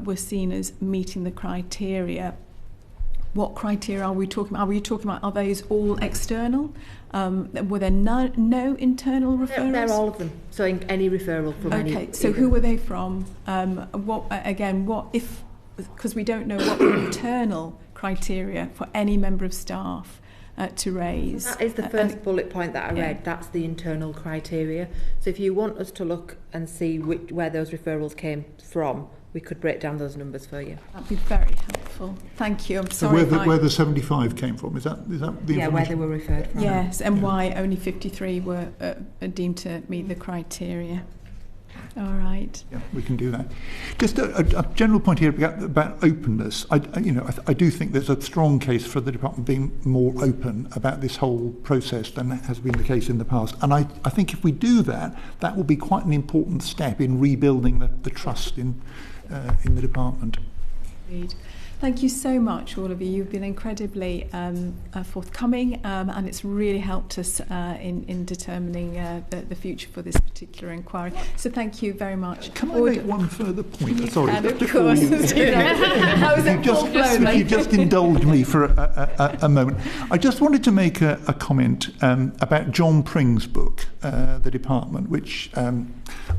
were seen as meeting the criteria. What criteria are we talking about? Are we talking about, are those all external? Were there no internal referrals? They're all of them. So any referral from any... Okay, so who were they from? What if, because we don't know what the internal criteria for any member of staff to raise. That is the first bullet point that I read. That's the internal criteria. So if you want us to look and see where those referrals came from, we could break down those numbers for you. That'd be very helpful. Thank you. I'm So sorry. where the 75 came from, is that the Yeah, where they were referred from. Yes, and why only 53 were deemed to meet the criteria. All right. Yeah, we can do that. Just a general point here about openness. I do think there's a strong case for the department being more open about this whole process than has been the case in the past. And I think if we do that, that will be quite an important step in rebuilding the trust in the department. Agreed. Thank you so much, all of you. You've been incredibly forthcoming, and it's really helped us in determining the future for this particular inquiry. So thank you very much. Can I make one further point? You Sorry, can, of course. If you just indulge me for a moment. I just wanted to make a comment about John Pring's book, The Department, which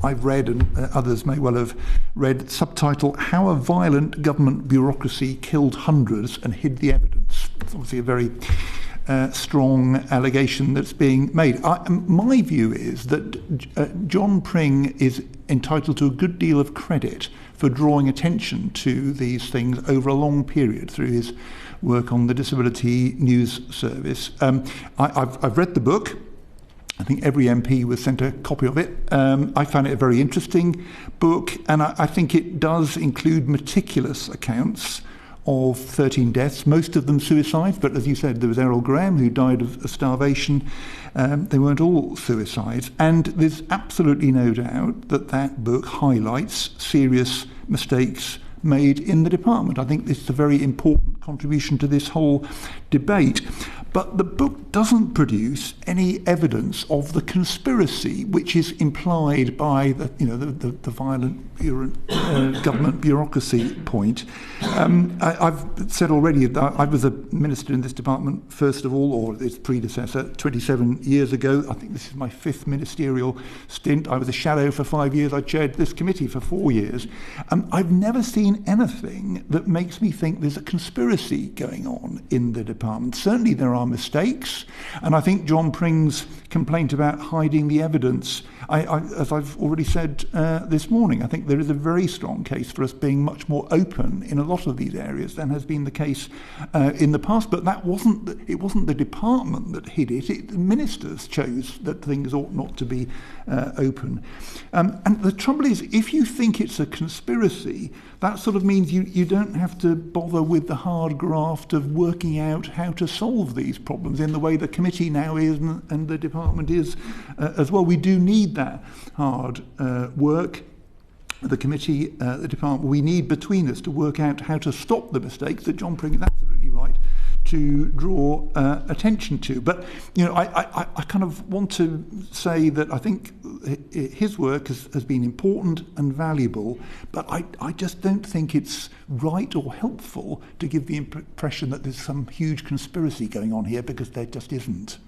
I've read and others may well have read, subtitle, How a Violent Government Bureaucracy Killed Hundreds and Hid the Evidence. It's obviously a very strong allegation that's being made. My view is that John Pring is entitled to a good deal of credit for drawing attention to these things over a long period through his work on the Disability News Service. I've read the book. I think every MP was sent a copy of it. I found it a very interesting book, and I think it does include meticulous accounts of 13 deaths, most of them suicides, but as you said, there was Errol Graham who died of starvation. They weren't all suicides, and there's absolutely no doubt that book highlights serious mistakes made in the department. I think this is a very important contribution to this whole debate. But the book doesn't produce any evidence of the conspiracy which is implied by the violent government bureaucracy point. I've said already that I was a minister in this department, first of all, or its predecessor, 27 years ago. I think this is my 5th ministerial stint. I was a shadow for 5 years. I chaired this committee for 4 years. I've never seen anything that makes me think there's a conspiracy going on in the department. Certainly there are mistakes, and I think John Pring's complaint about hiding the evidence, as I've already said this morning, I think there is a very strong case for us being much more open in a lot of these areas than has been the case in the past. But it wasn't the department that hid it. The ministers chose that things ought not to be open. And the trouble is, if you think it's a conspiracy, that sort of means you don't have to bother with the hard graft of working out how to solve these problems in the way the committee now is and the department is as well. We do need that hard work. The committee, the department, we need between us to work out how to stop the mistakes that John Pring is absolutely right to draw attention to. But I kind of want to say that I think his work has been important and valuable, but I just don't think it's right or helpful to give the impression that there's some huge conspiracy going on here, because there just isn't.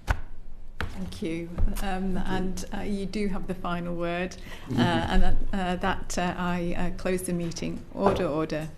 Thank you. And you do have the final word, and I close the meeting. Order.